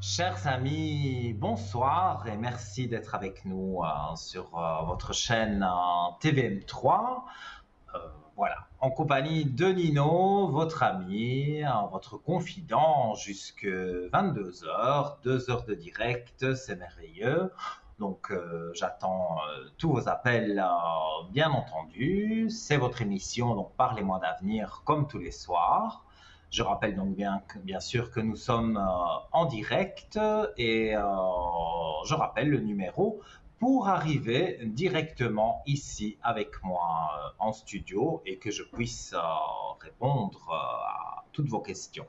Chers amis, bonsoir et merci d'être avec nous sur votre chaîne TVM3. Euh, voilà, en compagnie de Nino, votre ami, votre confident, jusque 22 heures, 2 heures de direct, c'est merveilleux. Donc j'attends tous vos appels, bien entendu. C'est votre émission, donc parlez-moi d'avenir comme tous les soirs. Je rappelle donc bien sûr que nous sommes en direct et je rappelle le numéro pour arriver directement ici avec moi en studio et que je puisse répondre à toutes vos questions.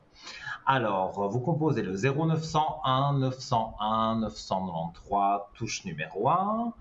Alors, vous composez le 0901 901 993, touche numéro 1.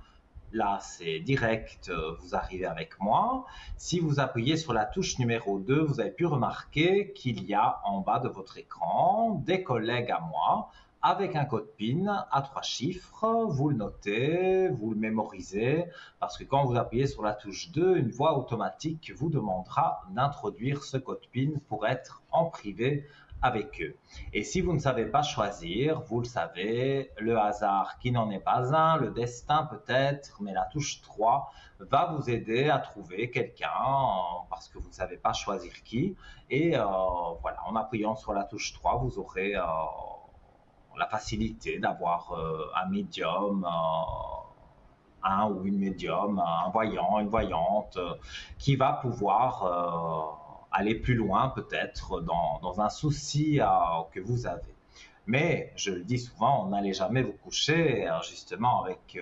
Là, c'est direct, vous arrivez avec moi. Si vous appuyez sur la touche numéro 2, vous avez pu remarquer qu'il y a en bas de votre écran des collègues à moi avec un code PIN à 3 chiffres. Vous le notez, vous le mémorisez, parce que quand vous appuyez sur la touche 2, une voix automatique vous demandera d'introduire ce code PIN pour être en privé avec eux. Et si vous ne savez pas choisir, vous le savez, le hasard qui n'en est pas un, le destin peut-être, mais la touche 3 va vous aider à trouver quelqu'un parce que vous ne savez pas choisir qui. Et voilà, en appuyant sur la touche 3, vous aurez la facilité d'avoir un médium, un ou une médium, un voyant, une voyante, qui va pouvoir aller plus loin peut-être dans un souci que vous avez. Mais je le dis souvent, on n'allait jamais vous coucher justement avec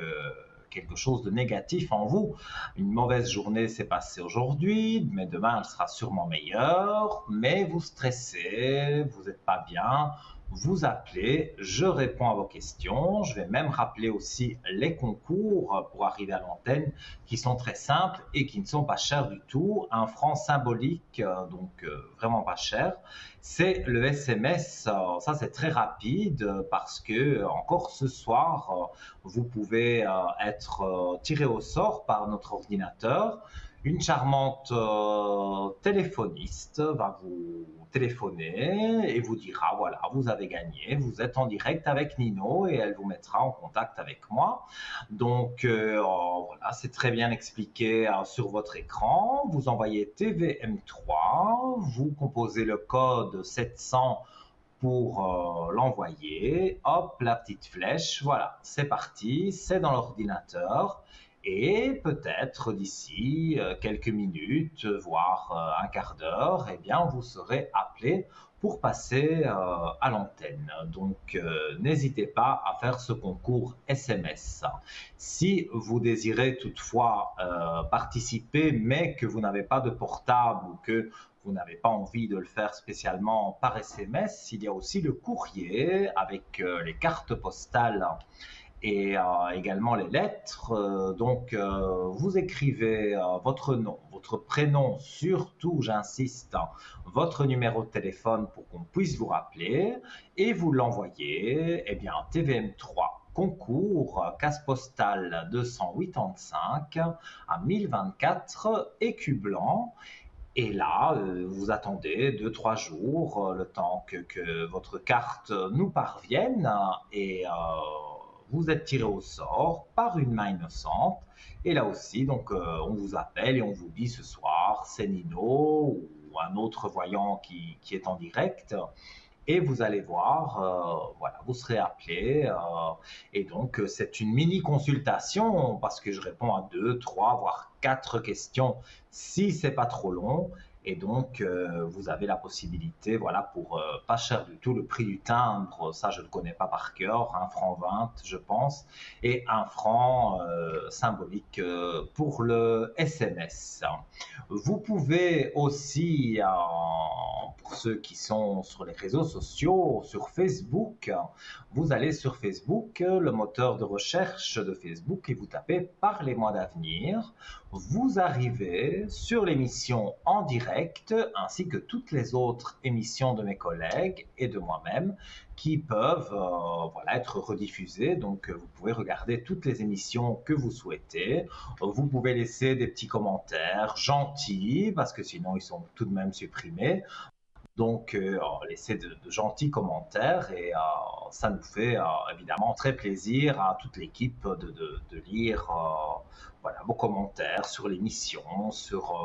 quelque chose de négatif en vous. Une mauvaise journée s'est passée aujourd'hui, mais demain elle sera sûrement meilleure, mais vous stressez, vous n'êtes pas bien, vous appelez, je réponds à vos questions. Je vais même rappeler aussi les concours pour arriver à l'antenne qui sont très simples et qui ne sont pas chers du tout. Un franc symbolique, donc vraiment pas cher. C'est le SMS, ça c'est très rapide parce que encore ce soir, vous pouvez être tiré au sort par notre ordinateur. Une charmante téléphoniste va vous téléphoner et vous dira voilà, vous avez gagné, vous êtes en direct avec Nino et elle vous mettra en contact avec moi. Donc voilà, c'est très bien expliqué sur votre écran. Vous envoyez TVM3, vous composez le code 700 pour l'envoyer. Hop, la petite flèche, voilà, c'est parti, c'est dans l'ordinateur. Et peut-être d'ici quelques minutes, voire un quart d'heure, eh bien, vous serez appelé pour passer à l'antenne. Donc, n'hésitez pas à faire ce concours SMS. Si vous désirez toutefois participer, mais que vous n'avez pas de portable ou que vous n'avez pas envie de le faire spécialement par SMS, il y a aussi le courrier avec les cartes postales et également les lettres. Donc, vous écrivez votre nom, votre prénom, surtout, j'insiste, votre numéro de téléphone pour qu'on puisse vous rappeler et vous l'envoyez, eh bien, TVM3 concours, casse postale 285 à 1024 écus blancs. Et là, vous attendez 2, 3 jours, le temps que votre carte nous parvienne et vous êtes tiré au sort par une main innocente. Et là aussi, donc, on vous appelle et on vous dit ce soir, c'est Nino ou un autre voyant qui est en direct. Et vous allez voir, voilà, vous serez appelé. Et donc, c'est une mini consultation parce que je réponds à 2, 3, voire 4 questions si c'est pas trop long. Et donc, vous avez la possibilité, voilà, pour pas cher du tout, le prix du timbre, ça je ne le connais pas par cœur, 1 franc 20, je pense, et 1 franc symbolique pour le SMS. Vous pouvez aussi, pour ceux qui sont sur les réseaux sociaux, sur Facebook, vous allez sur Facebook, le moteur de recherche de Facebook, et vous tapez Parlez-moi d'avenir. Vous arrivez sur l'émission en direct, ainsi que toutes les autres émissions de mes collègues et de moi-même, qui peuvent voilà, être rediffusées. Donc, vous pouvez regarder toutes les émissions que vous souhaitez. Vous pouvez laisser des petits commentaires gentils, parce que sinon ils sont tout de même supprimés. Donc, laissez de gentils commentaires et ça nous fait évidemment très plaisir à toute l'équipe de lire voilà, vos commentaires sur l'émission, sur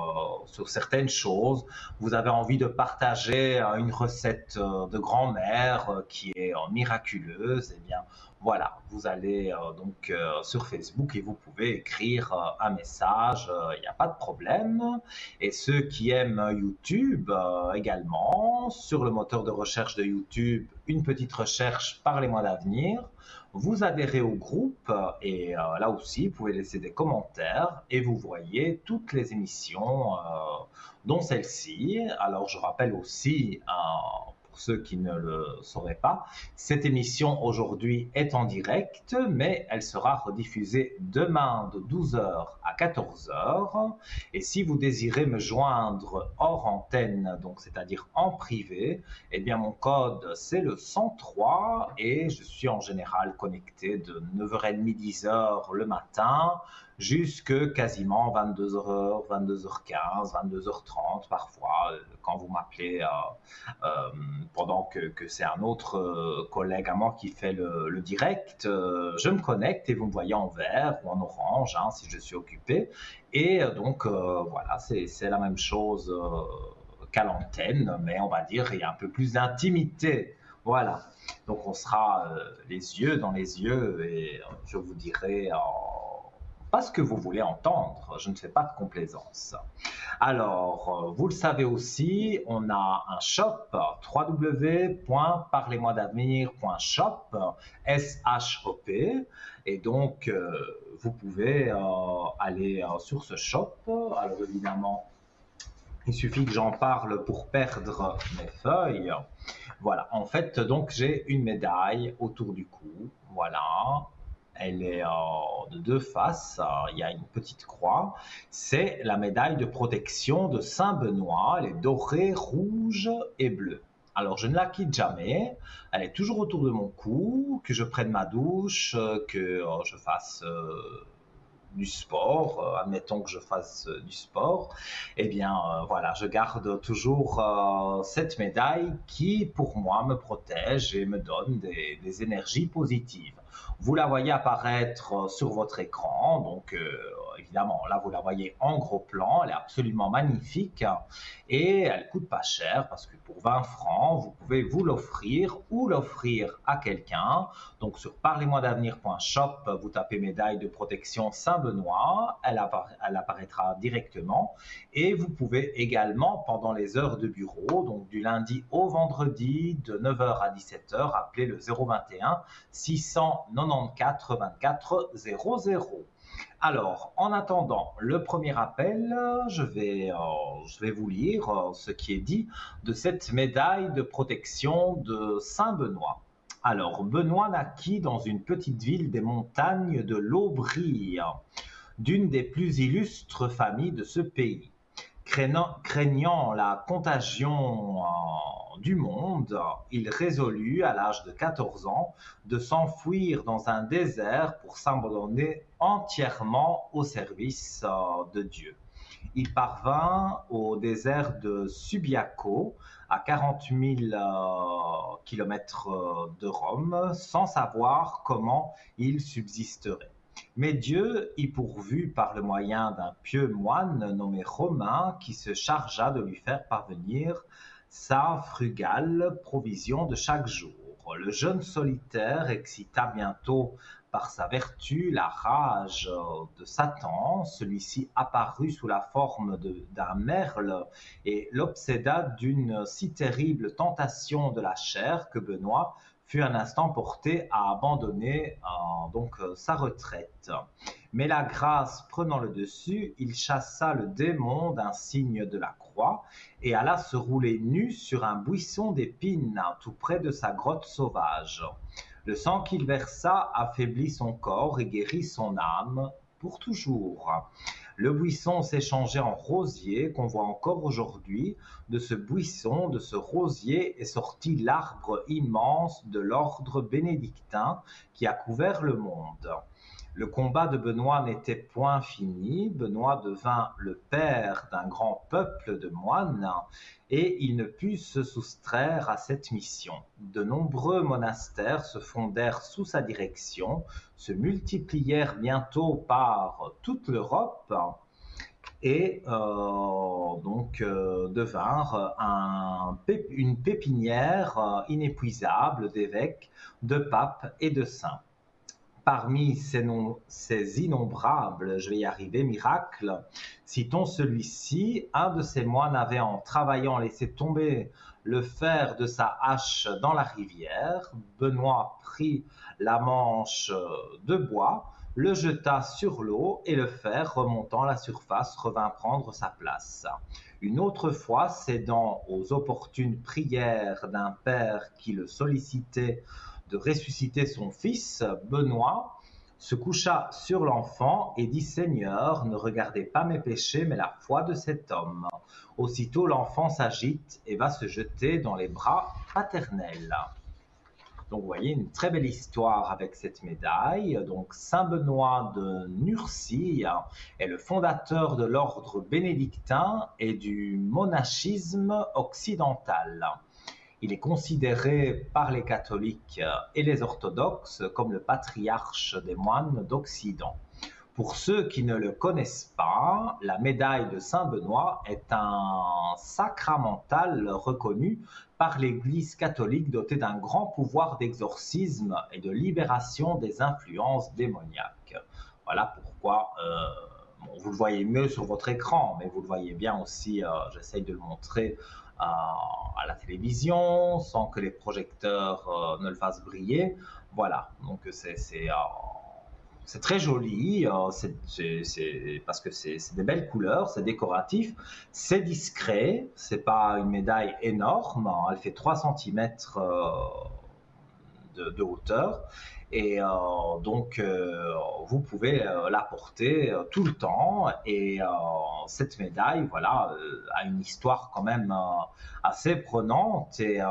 certaines choses. Vous avez envie de partager une recette de grand-mère qui est miraculeuse, eh bien voilà, vous allez donc sur Facebook et vous pouvez écrire un message, il n'y a pas de problème. Et ceux qui aiment YouTube également, sur le moteur de recherche de YouTube, une petite recherche par les mois d'avenir. Vous adhérez au groupe et là aussi, vous pouvez laisser des commentaires et vous voyez toutes les émissions, dont celle-ci. Alors, je rappelle aussi, pour ceux qui ne le sauraient pas, cette émission aujourd'hui est en direct, mais elle sera rediffusée demain de 12h à 14h. Et si vous désirez me joindre hors antenne, donc c'est-à-dire en privé, eh bien mon code c'est le 103 et je suis en général connecté de 9h30, 10h le matin jusque quasiment 22h, 22h15, 22h30 parfois, quand vous m'appelez pendant que c'est un autre collègue à moi qui fait le direct, je me connecte et vous me voyez en vert ou en orange hein, si je suis occupé. Et donc voilà, c'est la même chose qu'à l'antenne, mais on va dire il y a un peu plus d'intimité. Voilà. Donc on sera les yeux dans les yeux et je vous dirai pas ce que vous voulez entendre. Je ne fais pas de complaisance. Alors, vous le savez aussi, on a un shop, www.parlez-moi-d'avenir.shop, S-H-O-P, et donc vous pouvez aller sur ce shop. Alors évidemment, il suffit que j'en parle pour perdre mes feuilles. Voilà, en fait, donc j'ai une médaille autour du cou, voilà. Elle est de deux faces, il y a une petite croix. C'est la médaille de protection de Saint-Benoît, elle est dorée, rouge et bleue. Alors je ne la quitte jamais, elle est toujours autour de mon cou, que je prenne ma douche, que je fasse du sport, admettons que je fasse du sport, eh bien voilà, je garde toujours cette médaille qui pour moi me protège et me donne des énergies positives. Vous la voyez apparaître sur votre écran, donc évidemment là vous la voyez en gros plan, elle est absolument magnifique et elle coûte pas cher parce que pour 20 francs vous pouvez vous l'offrir ou l'offrir à quelqu'un. Donc sur parlez-moi-d'avenir.shop, vous tapez médaille de protection Saint-Benoît, elle apparaîtra directement et vous pouvez également pendant les heures de bureau, donc du lundi au vendredi de 9h à 17h, appeler le 021 694 24 00. Alors, en attendant le premier appel, je vais vous lire ce qui est dit de cette médaille de protection de Saint-Benoît. Alors, Benoît naquit dans une petite ville des montagnes de l'Aubry, d'une des plus illustres familles de ce pays. Craignant la contagion du monde, il résolut, à l'âge de 14 ans, de s'enfuir dans un désert pour s'abandonner entièrement au service de Dieu. Il parvint au désert de Subiaco, à 40 000 km de Rome, sans savoir comment il subsisterait. Mais Dieu y pourvut par le moyen d'un pieux moine nommé Romain qui se chargea de lui faire parvenir sa frugale provision de chaque jour. Le jeune solitaire excita bientôt par sa vertu la rage de Satan. Celui-ci apparut sous la forme d'un merle et l'obséda d'une si terrible tentation de la chair que Benoît fut un instant porté à abandonner sa retraite. Mais la grâce prenant le dessus, il chassa le démon d'un signe de la croix et alla se rouler nu sur un buisson d'épines tout près de sa grotte sauvage. Le sang qu'il versa affaiblit son corps et guérit son âme pour toujours. Le buisson s'est changé en rosier qu'on voit encore aujourd'hui. De ce buisson, de ce rosier, est sorti l'arbre immense de l'ordre bénédictin qui a couvert le monde. Le combat de Benoît n'était point fini. Benoît devint le père d'un grand peuple de moines et il ne put se soustraire à cette mission. De nombreux monastères se fondèrent sous sa direction, se multiplièrent bientôt par toute l'Europe et devinrent une pépinière inépuisable d'évêques, de papes et de saints. Parmi ces innombrables, je vais y arriver, miracles, citons celui-ci. Un de ces moines avait, en travaillant, laissé tomber le fer de sa hache dans la rivière. Benoît prit la manche de bois, le jeta sur l'eau et le fer, remontant à la surface, revint prendre sa place. Une autre fois, cédant aux opportunes prières d'un père qui le sollicitait de ressusciter son fils, Benoît se coucha sur l'enfant et dit: Seigneur, ne regardez pas mes péchés, mais la foi de cet homme. Aussitôt, l'enfant s'agite et va se jeter dans les bras paternels. Donc, vous voyez, une très belle histoire avec cette médaille. Donc, Saint Benoît de Nursie est le fondateur de l'ordre bénédictin et du monachisme occidental. Il est considéré par les catholiques et les orthodoxes comme le patriarche des moines d'Occident. Pour ceux qui ne le connaissent pas, la médaille de Saint Benoît est un sacramental reconnu par l'Église catholique, doté d'un grand pouvoir d'exorcisme et de libération des influences démoniaques. Voilà pourquoi vous le voyez mieux sur votre écran, mais vous le voyez bien aussi, j'essaye de le montrer à la télévision sans que les projecteurs ne le fassent briller. Voilà, donc c'est très joli, parce que c'est des belles couleurs, c'est décoratif, c'est discret, c'est pas une médaille énorme, elle fait 3 cm de hauteur. Et vous pouvez la porter tout le temps. Et cette médaille, voilà, a une histoire quand même assez prenante et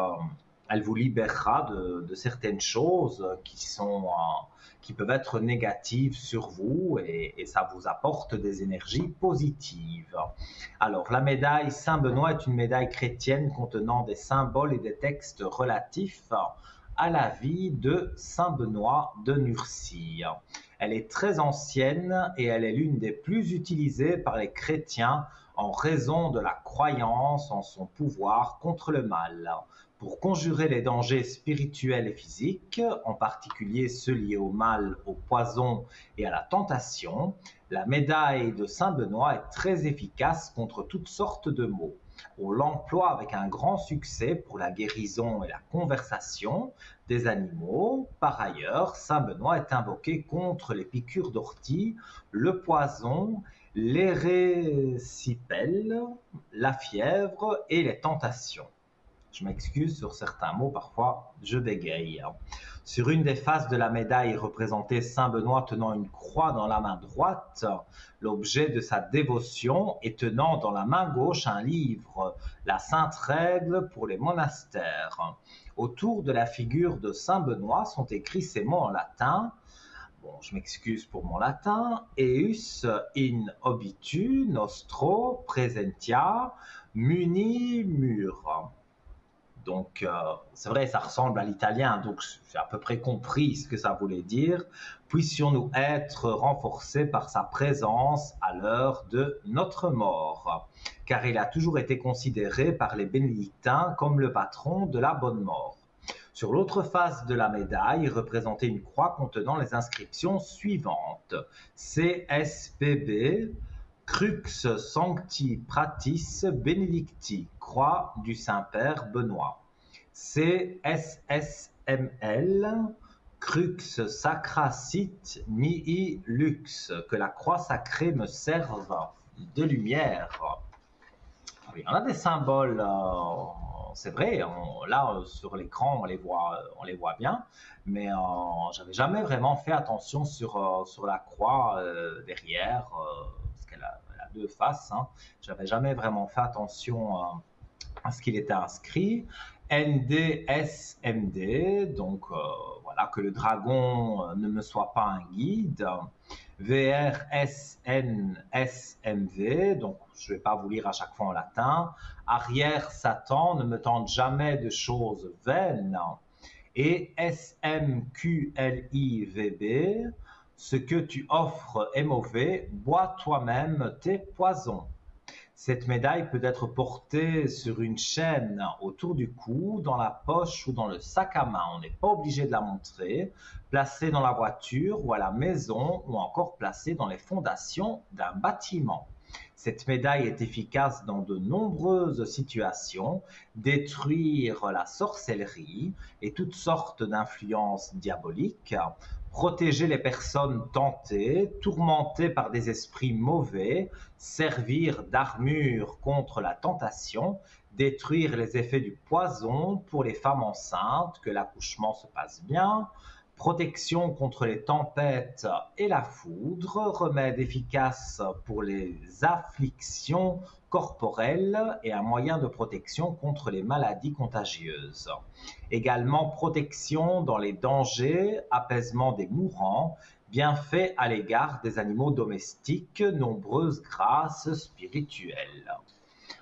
elle vous libérera de certaines choses qui peuvent être négatives sur vous et ça vous apporte des énergies positives. Alors, la médaille Saint-Benoît est une médaille chrétienne contenant des symboles et des textes relatifs à la vie de Saint Benoît de Nursie. Elle est très ancienne et elle est l'une des plus utilisées par les chrétiens en raison de la croyance en son pouvoir contre le mal. Pour conjurer les dangers spirituels et physiques, en particulier ceux liés au mal, au poison et à la tentation, la médaille de Saint Benoît est très efficace contre toutes sortes de maux. On l'emploie avec un grand succès pour la guérison et la conversation des animaux. Par ailleurs, Saint Benoît est invoqué contre les piqûres d'ortie, le poison, l'érésipèle, la fièvre et les tentations. Je m'excuse sur certains mots, parfois je bégaye. Sur une des faces de la médaille est représenté Saint Benoît tenant une croix dans la main droite, l'objet de sa dévotion, et tenant dans la main gauche un livre, la Sainte Règle pour les monastères. Autour de la figure de Saint Benoît sont écrits ces mots en latin. Bon, je m'excuse pour mon latin. Eius in obitu nostro presentia munimur. Donc, c'est vrai, ça ressemble à l'italien, donc j'ai à peu près compris ce que ça voulait dire. Puissions-nous être renforcés par sa présence à l'heure de notre mort, car il a toujours été considéré par les bénédictins comme le patron de la bonne mort. Sur l'autre face de la médaille est représentée une croix contenant les inscriptions suivantes. CSPB, Crux Sancti Pratis Benedicti, croix du Saint-Père Benoît. CSSML, Crux Sacra Sit Mihi Lux, que la croix sacrée me serve de lumière. Il y en a des symboles, c'est vrai, là sur l'écran on les voit bien, mais j'avais jamais vraiment fait attention sur la croix derrière, parce qu'elle a 2 faces, hein. J'avais jamais vraiment fait attention à ce qu'il était inscrit. NDSMD, donc voilà, que le dragon ne me soit pas un guide. VRSNSMV, donc je ne vais pas vous lire à chaque fois en latin. Arrière Satan, ne me tente jamais de choses vaines. Et SMQLIVB, ce que tu offres est mauvais, bois toi-même tes poisons. Cette médaille peut être portée sur une chaîne autour du cou, dans la poche ou dans le sac à main. On n'est pas obligé de la montrer. Placée dans la voiture ou à la maison ou encore placée dans les fondations d'un bâtiment. Cette médaille est efficace dans de nombreuses situations, détruire la sorcellerie et toutes sortes d'influences diaboliques, protéger les personnes tentées, tourmentées par des esprits mauvais, servir d'armure contre la tentation, détruire les effets du poison pour les femmes enceintes, que l'accouchement se passe bien, protection contre les tempêtes et la foudre, remède efficace pour les afflictions corporelles et un moyen de protection contre les maladies contagieuses. Également protection dans les dangers, apaisement des mourants, bienfait à l'égard des animaux domestiques, nombreuses grâces spirituelles.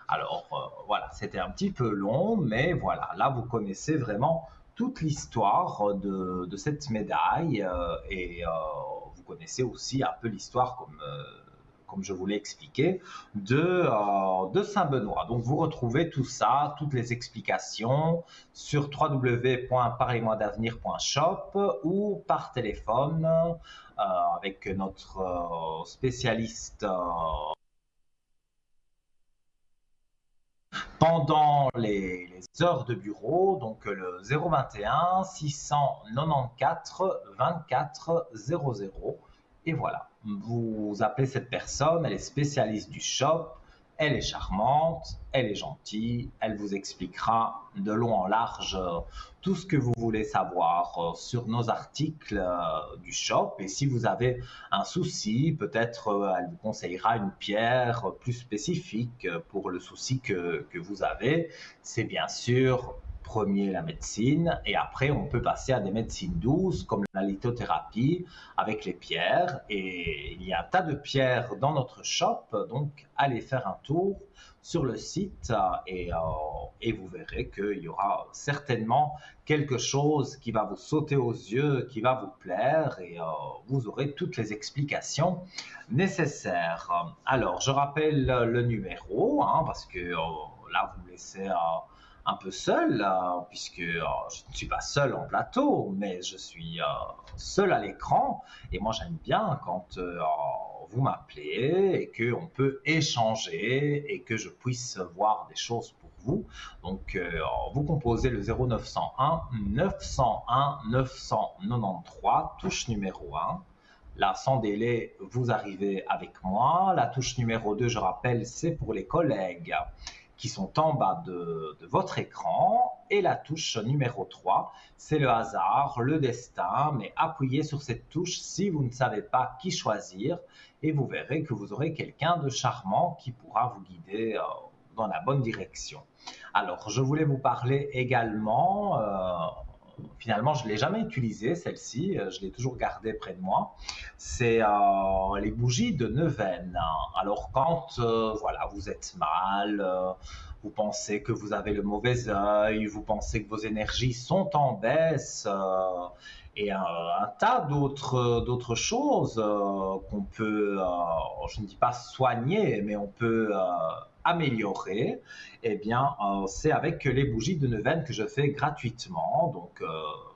Alors voilà, c'était un petit peu long, mais voilà, là vous connaissez vraiment toute l'histoire de cette médaille et vous connaissez aussi un peu l'histoire comme je vous l'ai expliqué, de Saint-Benoît. Donc vous retrouvez tout ça, toutes les explications sur www.parlez-moi-d'avenir.shop ou par téléphone avec notre spécialiste pendant les heures de bureau, donc le 021 694 24 00. Et voilà, vous appelez cette personne, elle est spécialiste du shop, elle est charmante, elle est gentille, elle vous expliquera de long en large tout ce que vous voulez savoir sur nos articles du shop. Et si vous avez un souci, peut-être elle vous conseillera une pierre plus spécifique pour le souci que vous avez. C'est bien sûr premier la médecine et après on peut passer à des médecines douces comme la lithothérapie avec les pierres, et il y a un tas de pierres dans notre shop, donc allez faire un tour sur le site et vous verrez qu'il y aura certainement quelque chose qui va vous sauter aux yeux, qui va vous plaire, et vous aurez toutes les explications nécessaires. Alors je rappelle le numéro parce que là vous me laissez un peu seul, puisque je ne suis pas seul en plateau, mais je suis seul à l'écran. Et moi, j'aime bien quand vous m'appelez et qu'on peut échanger et que je puisse voir des choses pour vous. Donc, vous composez le 0901 901 993, touche numéro 1. Là, sans délai, vous arrivez avec moi. La touche numéro 2, je rappelle, c'est pour les collègues qui sont en bas de votre écran. Et la touche numéro 3, c'est le hasard, le destin, mais appuyez sur cette touche si vous ne savez pas qui choisir et vous verrez que vous aurez quelqu'un de charmant qui pourra vous guider dans la bonne direction. Alors, je voulais vous parler également, finalement je ne l'ai jamais utilisée celle-ci, je l'ai toujours gardée près de moi, c'est les bougies de neuvaine. Alors quand voilà, vous êtes mal, vous pensez que vous avez le mauvais œil, vous pensez que vos énergies sont en baisse, et un tas d'autres choses qu'on peut, je ne dis pas soigner, mais on peut améliorer, eh bien, c'est avec les bougies de neuvaine que je fais gratuitement. Donc,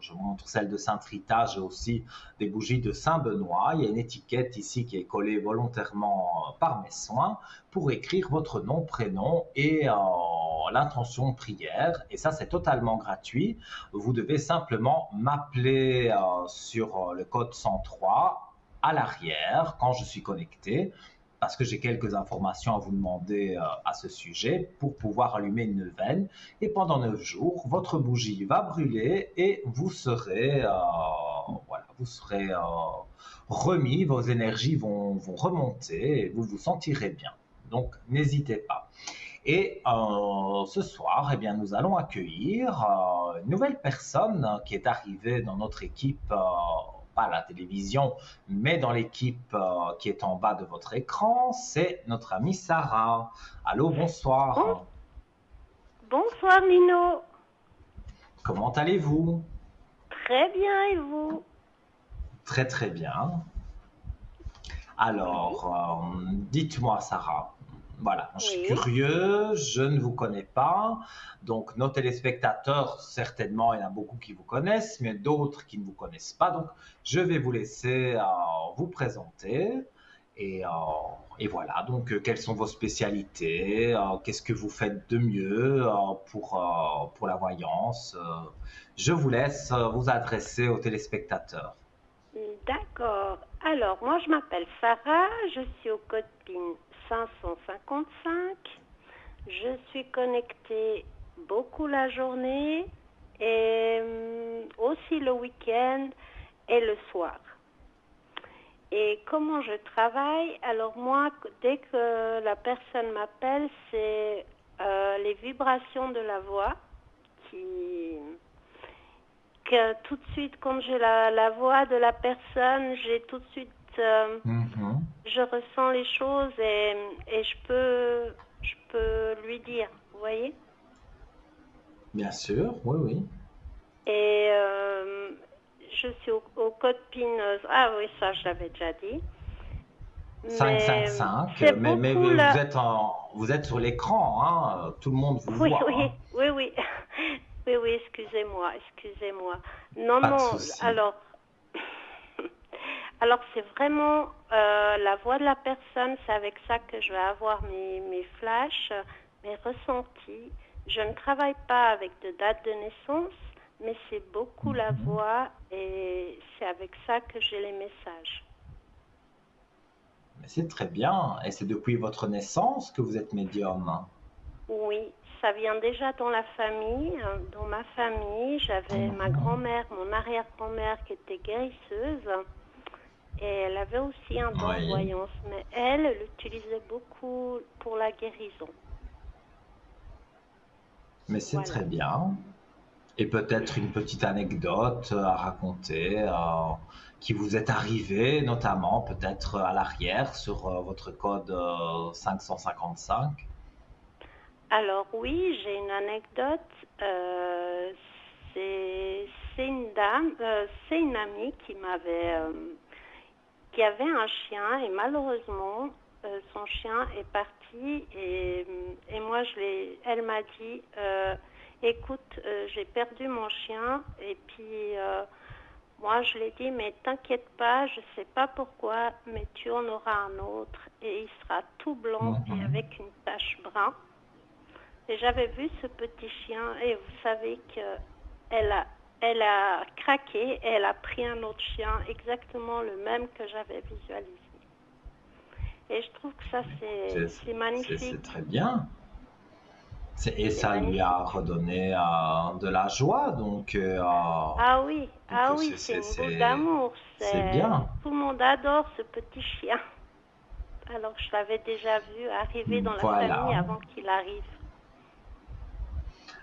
je montre celle de Sainte-Rita, j'ai aussi des bougies de Saint-Benoît. Il y a une étiquette ici qui est collée volontairement par mes soins pour écrire votre nom, prénom et l'intention de prière. Et ça, c'est totalement gratuit. Vous devez simplement m'appeler sur le code 103 à l'arrière quand je suis connecté, parce que j'ai quelques informations à vous demander à ce sujet pour pouvoir allumer une neuvaine. Et pendant 9 jours, votre bougie va brûler et vous serez, voilà, vous serez remis, vos énergies vont remonter et vous vous sentirez bien. Donc, n'hésitez pas. Et ce soir, eh bien, nous allons accueillir une nouvelle personne qui est arrivée dans notre équipe, pas à la télévision, mais dans l'équipe qui est en bas de votre écran. C'est notre amie Sarah. Allô, Bon, bonsoir. bonsoir Lino. Comment allez-vous? Très bien et vous? Très très bien. Oui, Alors, dites-moi, Sarah. Voilà, je suis oui. curieux, je ne vous connais pas. Donc, nos téléspectateurs, certainement, il y en a beaucoup qui vous connaissent, mais d'autres qui ne vous connaissent pas. Donc, je vais vous laisser vous présenter. Et, euh, et voilà, donc, quelles sont vos spécialités? Qu'est-ce que vous faites de mieux pour la voyance? Je vous laisse vous adresser aux téléspectateurs. D'accord. Alors, moi je m'appelle Sarah, je suis au code PIN 555. Je suis connectée beaucoup la journée et aussi le week-end et le soir. Et comment je travaille? Alors moi, dès que la personne m'appelle, c'est les vibrations de la voix qui que tout de suite, quand j'ai la voix de la personne, j'ai tout de suite, Mhm. je ressens les choses et je peux lui dire, vous voyez. Bien sûr, oui, oui. Et je suis au code PIN, ah oui, ça je l'avais déjà dit, Cinq cinq mais cinq. c'est Mais beaucoup vous là. êtes vous êtes sur l'écran, hein, tout le monde vous Oui, voit, oui, hein. oui, oui, oui, oui, excusez-moi, excusez-moi. Non, Pas de non, souci. alors, alors c'est vraiment la voix de la personne, c'est avec ça que je vais avoir mes flashs, mes ressentis. Je ne travaille pas avec de date de naissance, mais c'est beaucoup la Mhm. voix et c'est avec ça que j'ai les messages. Mais c'est très bien. Et c'est depuis votre naissance que vous êtes médium. Oui, ça vient déjà dans la famille. Dans ma famille, j'avais ma Mhm. grand-mère, mon arrière-grand-mère qui était guérisseuse et elle avait aussi un don de Oui, voyance, mais elle l'utilisait beaucoup pour la guérison. mais c'est Voilà. très bien. Et peut-être une petite anecdote à raconter qui vous est arrivée, notamment peut-être à l'arrière sur votre code 555. Alors oui, j'ai une anecdote. Euh, c'est une dame, c'est une amie qui avait un chien et malheureusement son chien est parti et moi elle m'a dit écoute, j'ai perdu mon chien et puis moi je lui ai dit mais t'inquiète pas, je sais pas pourquoi mais tu en auras un autre et il sera tout blanc et Mhm. avec une tache brun. Et j'avais vu ce petit chien et vous savez que elle a, elle a craqué et elle a pris un autre chien exactement le même que j'avais visualisé. Et je trouve que ça Écoutez, c'est c'est magnifique. très bien. Et C'est ça lui a magnifique. redonné de la joie, Ah oui, c'est une boule d'amour. c'est bien. Tout le monde adore ce petit chien. Alors que je l'avais déjà vu arriver dans la famille Voilà. avant qu'il arrive.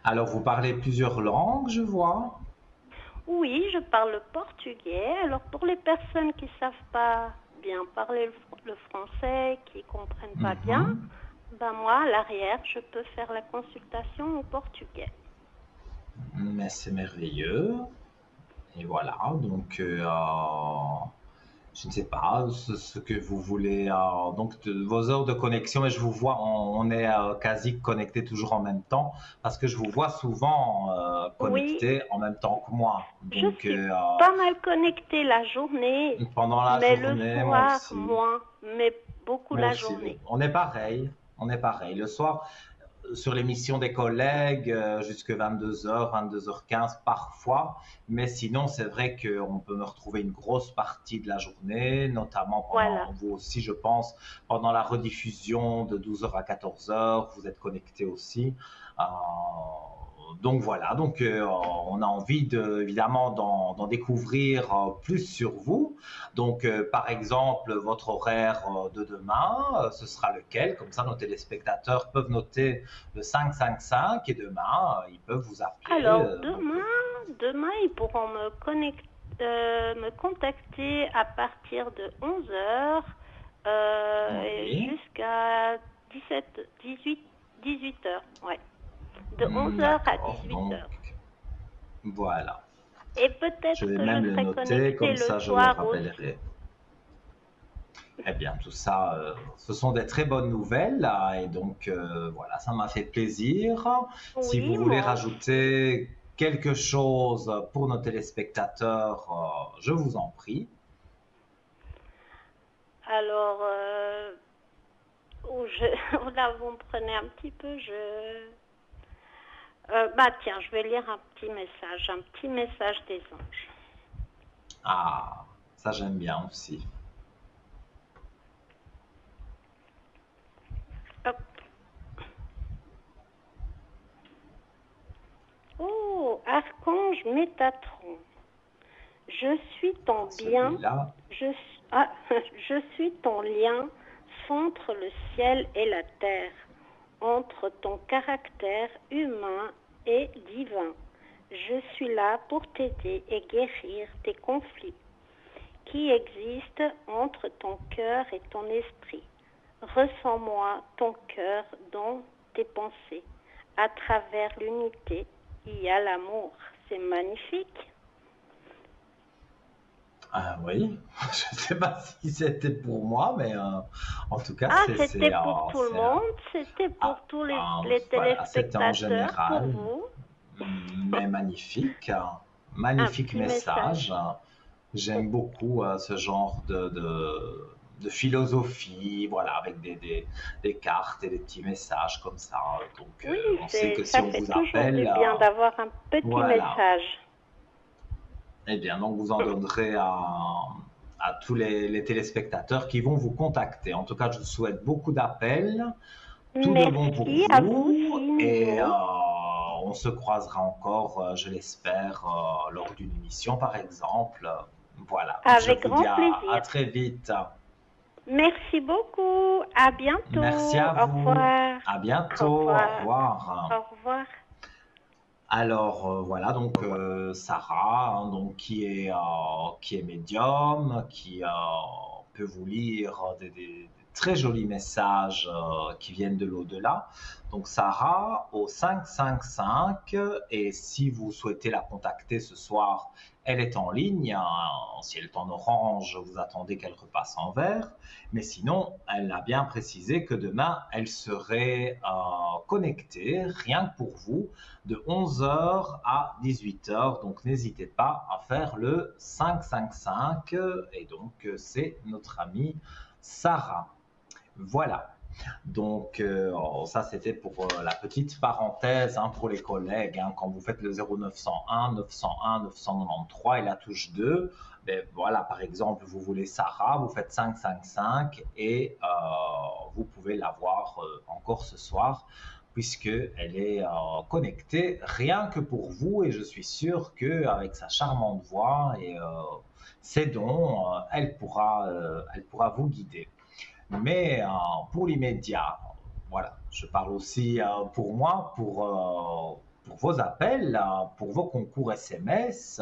Alors, vous parlez plusieurs langues, je vois. Oui, je parle le portugais. Alors pour les personnes qui ne savent pas bien parler le français, qui ne comprennent pas bien, Mhm. ben moi, à l'arrière, je peux faire la consultation au portugais. Mais c'est merveilleux. Et voilà, je ne sais pas ce que vous voulez. Vos heures de connexion, mais je vous vois, on est quasi connectés toujours en même temps, parce que je vous vois souvent Oui, connectés en même temps que moi. je suis pas mal connectée la journée, Pendant la mais le journée, moi soir, aussi. moins, mais beaucoup Moi la aussi, journée. on est pareil. On est pareil. Le soir, sur l'émission des collègues, jusque 22h, 22h15 parfois. Mais sinon, c'est vrai qu'on peut me retrouver une grosse partie de la journée, notamment Voilà. pendant, vous aussi, je pense, pendant la rediffusion de 12h à 14h. Vous êtes connecté aussi. donc voilà, donc on a envie évidemment d'en découvrir plus sur vous. Donc par exemple, votre horaire de demain, ce sera lequel? Comme ça, nos téléspectateurs peuvent noter le 555 et demain, ils peuvent vous appeler. Alors, demain, ils pourront me contacter à partir de 11 heures Oui, jusqu'à 18 heures. Ouais. De 11 heures à d'accord, 18 donc heures. voilà. Et Je peut-être vais que je même le serai noter, connectée comme le ça je le soir aussi. rappellerai. Eh bien, tout ça, ce sont des très bonnes nouvelles, là, et donc voilà, ça m'a fait plaisir. Si vous Oui, voulez moi aussi. rajouter quelque chose pour nos téléspectateurs, je vous en prie. Alors, là, vous me prenez un petit peu, bah tiens, je vais lire un petit message des anges. Ah, ça j'aime bien aussi. Hop. Oh, Archange Métatron, je suis ton bien, Celui-là, je suis ton lien entre le ciel et la terre, entre ton caractère humain et divin. Je suis là pour t'aider et guérir tes conflits qui existent entre ton cœur et ton esprit. Ressens-moi ton cœur dans tes pensées. À travers l'unité, il y a l'amour. C'est magnifique. ah oui, je ne sais pas si c'était pour moi, mais en tout cas, Ah, c'était pour tout le monde, c'était pour ah, tous ah, les voilà, c'était en téléspectateurs, pour général. vous. Mais magnifique, Un magnifique petit message message. pour... J'aime beaucoup ce genre de philosophie, voilà, avec des cartes et des petits messages comme ça. Donc, Oui, on sait que si ça on fait vous toujours du appelle, bien d'avoir un petit voilà. message. Eh bien, donc vous en donnerez à tous les téléspectateurs qui vont vous contacter. En tout cas, je vous souhaite beaucoup d'appels. Tout de bon pour Merci à vous vous aussi, et Nino. on se croisera encore, je l'espère, lors d'une émission par exemple. Voilà, je Avec vous dis grand à plaisir. très vite. Merci beaucoup. À bientôt. Merci à Au vous. revoir. À Au bientôt. Au revoir. revoir. Au revoir. Alors voilà donc Sarah hein, donc qui est médium qui peut vous lire des très jolis messages qui viennent de l'au-delà. Donc Sarah au 555 et si vous souhaitez la contacter ce soir, elle est en ligne. Si elle est en orange, vous attendez qu'elle repasse en vert. Mais sinon, elle a bien précisé que demain, elle serait connectée rien que pour vous de 11 heures à 18 heures. Donc n'hésitez pas à faire le 555 et donc c'est notre amie Sarah. Voilà. Donc ça c'était pour la petite parenthèse hein, pour les collègues. Hein, quand vous faites le 0901, 901, 993 et la touche 2, ben, voilà par exemple vous voulez Sarah, vous faites 555 et vous pouvez la voir encore ce soir puisqu'elle est connectée rien que pour vous et je suis sûr qu'avec sa charmante voix et ses dons, elle pourra vous guider. Mais pour l'immédiat, voilà, je parle aussi pour moi, pour vos appels, pour vos concours SMS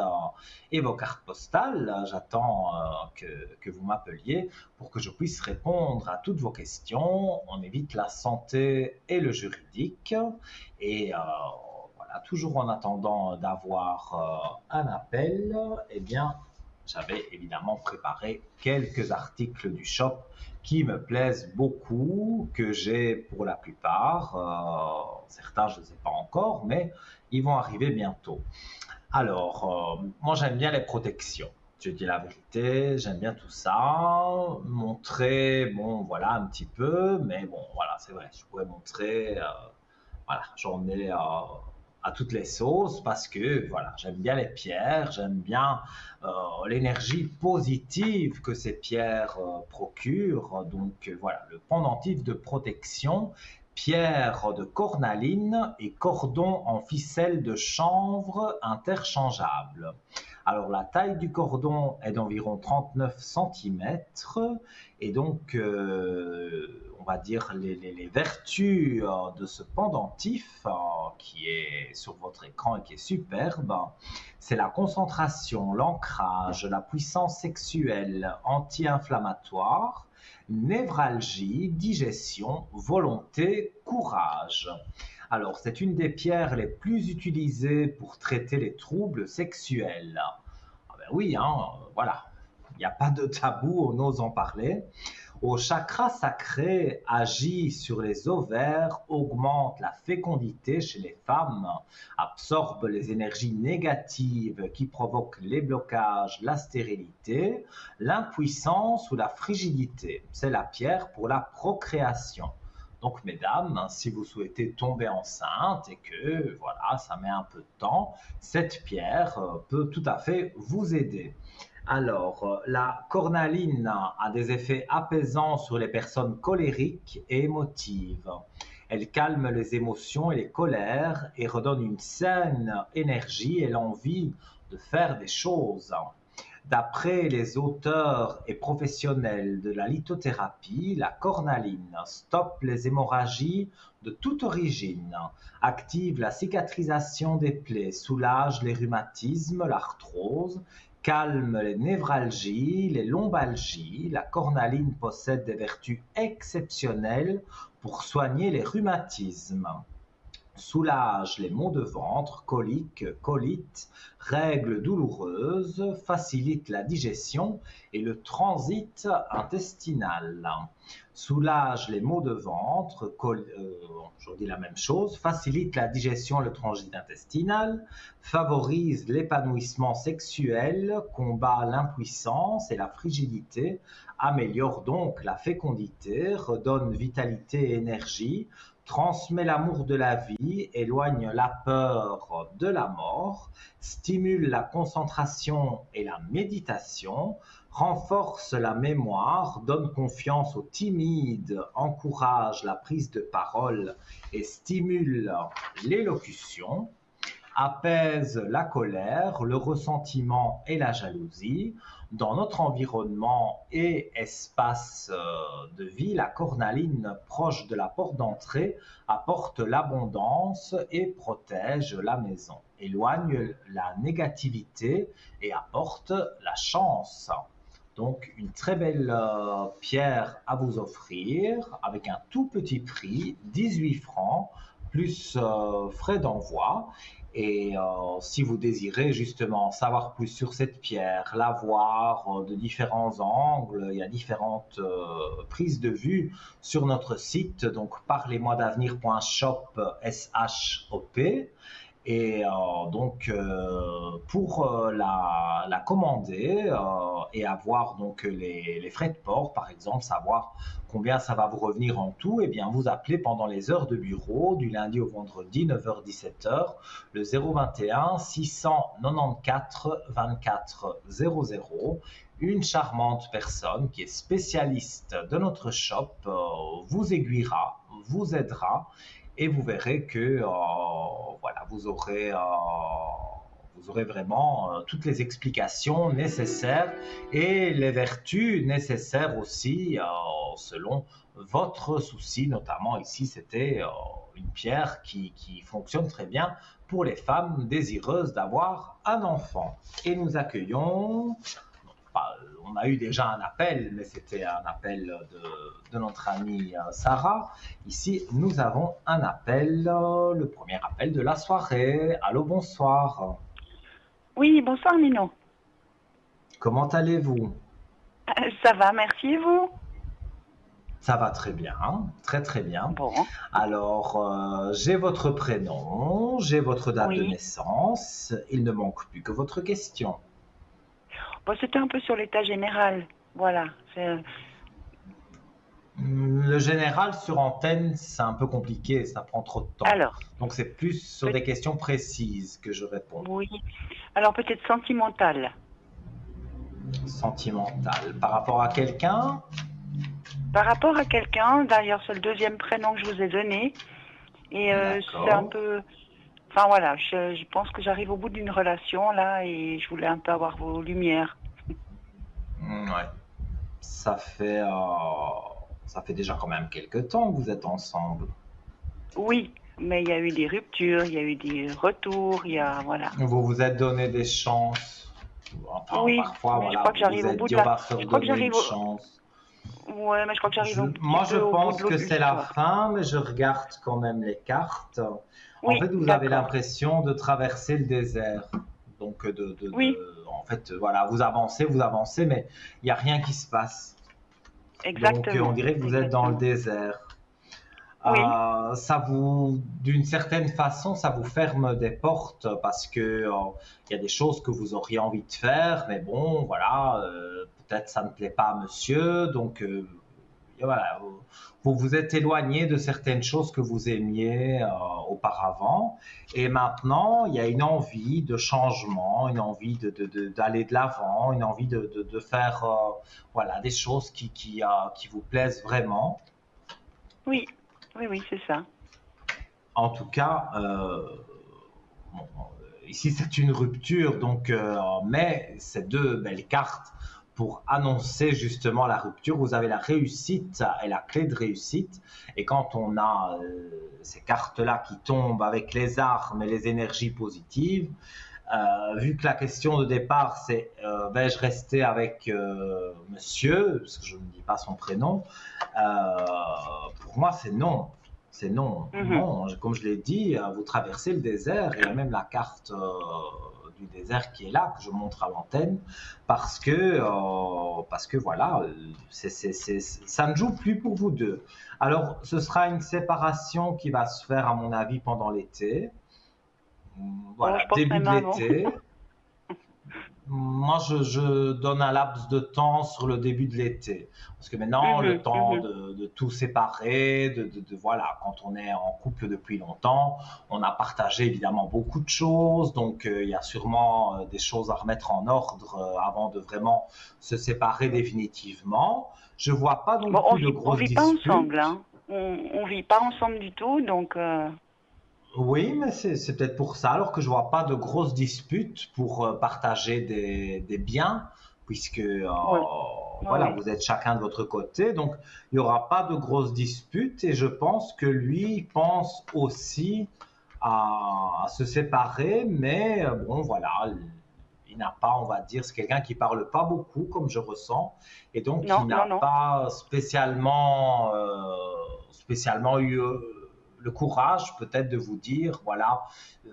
et vos cartes postales. J'attends que vous m'appeliez pour que je puisse répondre à toutes vos questions. On évite la santé et le juridique. Et voilà, toujours en attendant d'avoir un appel, eh bien, j'avais évidemment préparé quelques articles du shop qui me plaisent beaucoup, que j'ai pour la plupart. Certains, je ne sais pas encore, mais ils vont arriver bientôt. Alors, moi, j'aime bien les protections. Je dis la vérité, j'aime bien tout ça. Montrer, bon, voilà, un petit peu, mais bon, voilà, c'est vrai, je pourrais montrer, voilà, j'en ai à toutes les sauces parce que voilà, j'aime bien les pierres, j'aime bien l'énergie positive que ces pierres procurent. Donc voilà, le pendentif de protection pierre de cornaline et cordon en ficelle de chanvre interchangeable. Alors la taille du cordon est d'environ 39 cm et donc on va dire les vertus de ce pendentif qui est sur votre écran et qui est superbe, c'est la concentration, l'ancrage, la puissance sexuelle, anti-inflammatoire, névralgie, digestion, volonté, courage. Alors, c'est une des pierres les plus utilisées pour traiter les troubles sexuels. Ah ben oui, hein, voilà, il n'y a pas de tabou, on ose en parler. Au chakra sacré, agit sur les ovaires, augmente la fécondité chez les femmes, absorbe les énergies négatives qui provoquent les blocages, la stérilité, l'impuissance ou la frigidité. C'est la pierre pour la procréation. Donc, mesdames, si vous souhaitez tomber enceinte et que voilà, ça met un peu de temps, cette pierre peut tout à fait vous aider. Alors, la cornaline a des effets apaisants sur les personnes colériques et émotives. Elle calme les émotions et les colères et redonne une saine énergie et l'envie de faire des choses. D'après les auteurs et professionnels de la lithothérapie, la cornaline stoppe les hémorragies de toute origine, active la cicatrisation des plaies, soulage les rhumatismes, l'arthrose, calme les névralgies, les lombalgies. La cornaline possède des vertus exceptionnelles pour soigner les rhumatismes. Soulage les maux de ventre, coliques, colites, règles douloureuses, facilite la digestion et le transit intestinal. Soulage les maux de ventre, je dis la même chose, facilite la digestion et le transit intestinal, favorise l'épanouissement sexuel, combat l'impuissance et la frigidité, améliore donc la fécondité, redonne vitalité et énergie, transmet l'amour de la vie, éloigne la peur de la mort, stimule la concentration et la méditation, renforce la mémoire, donne confiance aux timides, encourage la prise de parole et stimule l'élocution, apaise la colère, le ressentiment et la jalousie. Dans notre environnement et espace de vie, la cornaline, proche de la porte d'entrée, apporte l'abondance et protège la maison, éloigne la négativité et apporte la chance. Donc une très belle pierre à vous offrir avec un tout petit prix, 18 francs, plus frais d'envoi. Et si vous désirez justement savoir plus sur cette pierre, la voir de différents angles, il y a différentes prises de vue sur notre site, donc parlez-moi-d'avenir.shop, SHOP. Et donc pour la commander et avoir donc les frais de port par exemple, savoir combien ça va vous revenir en tout, et bien vous appelez pendant les heures de bureau du lundi au vendredi 9h-17h le 021 694 24 00. Une charmante personne qui est spécialiste de notre shop vous aiguillera, vous aidera. Et vous verrez que voilà, vous aurez vraiment toutes les explications nécessaires et les vertus nécessaires aussi selon votre souci. Notamment ici, c'était une pierre qui fonctionne très bien pour les femmes désireuses d'avoir un enfant. Et nous accueillons... On a eu déjà un appel, mais c'était un appel de notre amie Sarah. Ici, nous avons un appel, le premier appel de la soirée. Allô, bonsoir. Oui, bonsoir Nino. Comment allez-vous? Ça va, merci, et vous? Ça va très bien, très très bien. Bon. Alors, j'ai votre prénom, j'ai votre date de naissance. Il ne manque plus que votre question. Bon, c'était un peu sur l'état général, voilà. Le général sur antenne, c'est un peu compliqué, ça prend trop de temps. Alors, donc c'est plus sur des questions précises que je réponds. Oui, alors peut-être sentimental. Sentimental. Par rapport à quelqu'un? Par rapport à quelqu'un, d'ailleurs, c'est le deuxième prénom que je vous ai donné. Et c'est un D'accord. peu... Enfin voilà, je pense que j'arrive au bout d'une relation là et je voulais un peu avoir vos lumières. Ouais. Ça fait, euh, ça fait déjà quand même quelques temps que vous êtes ensemble. Oui, mais il y a eu des ruptures, il y a eu des retours, il y a... Voilà. Vous vous êtes donné des chances. Enfin, Oui, parfois, mais je voilà, crois que vous vous j'arrive au êtes bout dit de on la... va se Je crois que redonner une j'arrive au... chance. Ouais, mais je crois que j'arrive un petit Moi, je peu au bout pense de que c'est la l'histoire. fin, mais je regarde quand même les cartes. En Oui, fait, vous avez d'accord. l'impression de traverser le désert. Donc, Oui, en fait, voilà, vous avancez, mais il n'y a rien qui se passe. Donc, on exactement, dirait que vous êtes dans le exactement. désert. Oui, D'une certaine façon, ça vous ferme des portes parce que il y a des choses que vous auriez envie de faire, mais bon, voilà, peut-être ça ne plaît pas à monsieur, donc et voilà, vous vous êtes éloigné de certaines choses que vous aimiez auparavant, et maintenant il y a une envie de changement, une envie d'aller de l'avant, une envie de faire voilà, des choses qui vous plaisent vraiment. oui, oui, oui, c'est ça. En tout cas, bon, ici c'est une rupture, donc, mais c'est deux belles cartes pour annoncer justement la rupture. Vous avez la réussite et la clé de réussite. Et quand on a ces cartes-là qui tombent avec les armes et les énergies positives, vu que la question de départ c'est vais-je rester avec monsieur, parce que je ne dis pas son prénom, pour moi c'est non. C'est non, Mhm. non. Comme je l'ai dit, vous traversez le désert. Il y a même la carte du désert qui est là, que je montre à l'antenne, parce que voilà, ça ne joue plus pour vous deux. Alors, ce sera une séparation qui va se faire, à mon avis, pendant l'été. Oh, je Voilà, pense début même de avant. l'été. Moi, je donne un laps de temps sur le début de l'été. Parce que maintenant, le Mhm, temps mhm. de tout séparer, voilà, quand on est en couple depuis longtemps, on a partagé évidemment beaucoup de choses. Donc, il y a sûrement des choses à remettre en ordre avant de vraiment se séparer définitivement. Je vois pas non Bon, plus de on grosses vit pas ensemble, disputes. hein. On vit pas ensemble du tout, donc Oui, mais c'est peut-être pour ça, alors que je vois pas de grosses disputes pour partager des biens, puisque ouais, ouais, voilà, ouais. vous êtes chacun de votre côté, donc il n'y aura pas de grosses disputes, et je pense que lui pense aussi à se séparer, mais bon, voilà, il n'a pas, on va dire, c'est quelqu'un qui parle pas beaucoup, comme je ressens, et donc Non, il non, n'a non. pas spécialement eu le courage peut-être de vous dire, voilà, euh,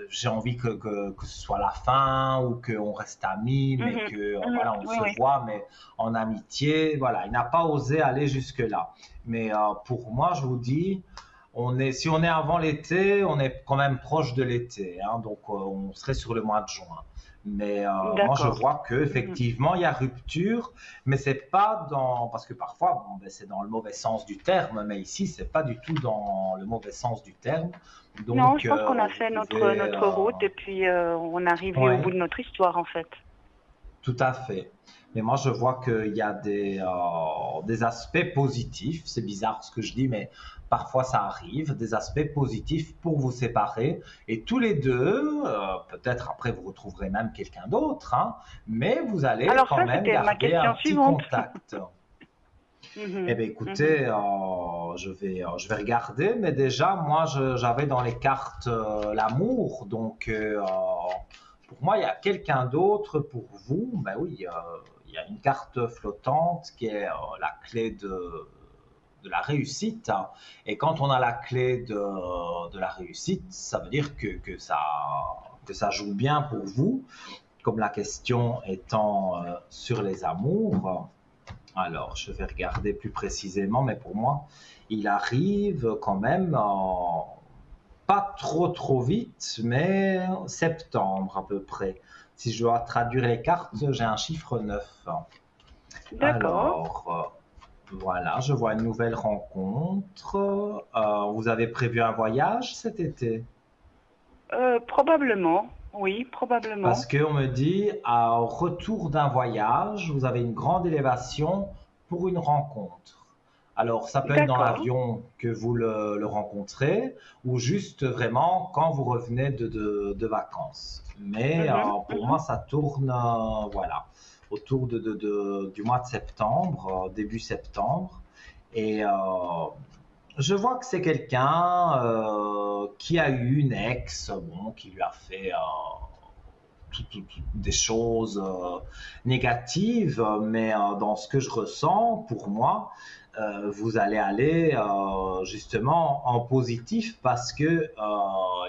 j'ai envie que ce soit la fin ou qu'on reste amis, mais Mhm, que mhm. voilà, on Oui, se oui. voit, mais en amitié. Voilà, il n'a pas osé aller jusque-là. Mais pour moi, je vous dis, si on est avant l'été, on est quand même proche de l'été, hein, donc on serait sur le mois de juin. Mais moi, je D'accord. vois que Mhm. effectivement, il y a rupture, mais c'est pas dans, parce que parfois, bon, ben, c'est dans le mauvais sens du terme, mais ici, c'est pas du tout dans le mauvais sens du terme. Non, Donc, je pense qu'on a vous fait pouvez, notre route et puis on est arrivé au bout ouais, de notre histoire en fait. tout à fait. Mais moi, je vois qu'il y a des aspects positifs. C'est bizarre ce que je dis, mais parfois ça arrive. Des aspects positifs pour vous séparer. Et tous les deux, peut-être après vous retrouverez même quelqu'un d'autre, hein, mais vous allez Alors quand ça, même c'était ma garder un question petit suivante. contact. Eh Mhm, bien, mhm. écoutez, je vais regarder, mais déjà, moi, j'avais dans les cartes l'amour, donc pour moi, il y a quelqu'un d'autre pour vous. Ben oui, il y a une carte flottante qui est la clé de la réussite, hein. Et quand on a la clé de la réussite, ça veut dire que ça joue bien pour vous, comme la question étant sur les amours. Alors, je vais regarder plus précisément, mais pour moi, il arrive quand même pas trop vite, mais septembre à peu près. Si je dois traduire les cartes, j'ai un chiffre 9. D'accord. Alors, voilà, je vois une nouvelle rencontre. Vous avez prévu un voyage cet été? Probablement. Oui, probablement. Parce qu'on me dit, au retour d'un voyage, vous avez une grande élévation pour une rencontre. Alors, ça peut être dans D'accord. l'avion que vous le rencontrez ou juste vraiment quand vous revenez de vacances. Mais Mhm, pour mhm. moi, ça tourne voilà, autour du mois de septembre, début septembre. Et je vois que c'est quelqu'un qui a eu une ex, bon, qui lui a fait des choses négatives, mais dans ce que je ressens, pour moi, vous allez aller justement en positif parce que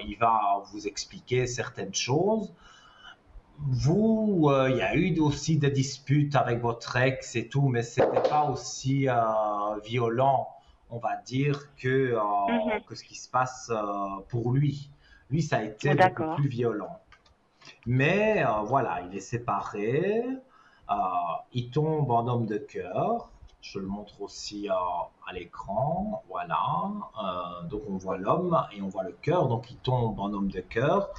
il va vous expliquer certaines choses. Vous, il y a eu aussi des disputes avec votre ex et tout, mais c'était pas aussi violent, on va dire, Mhm. que ce qui se passe pour lui. Lui, ça a été beaucoup D'accord. plus violent. Mais voilà, il est séparé, euh, il tombe en homme de cœur. Je le montre aussi à l'écran. Voilà. Donc on voit l'homme et on voit le cœur. Donc il tombe en homme de cœur.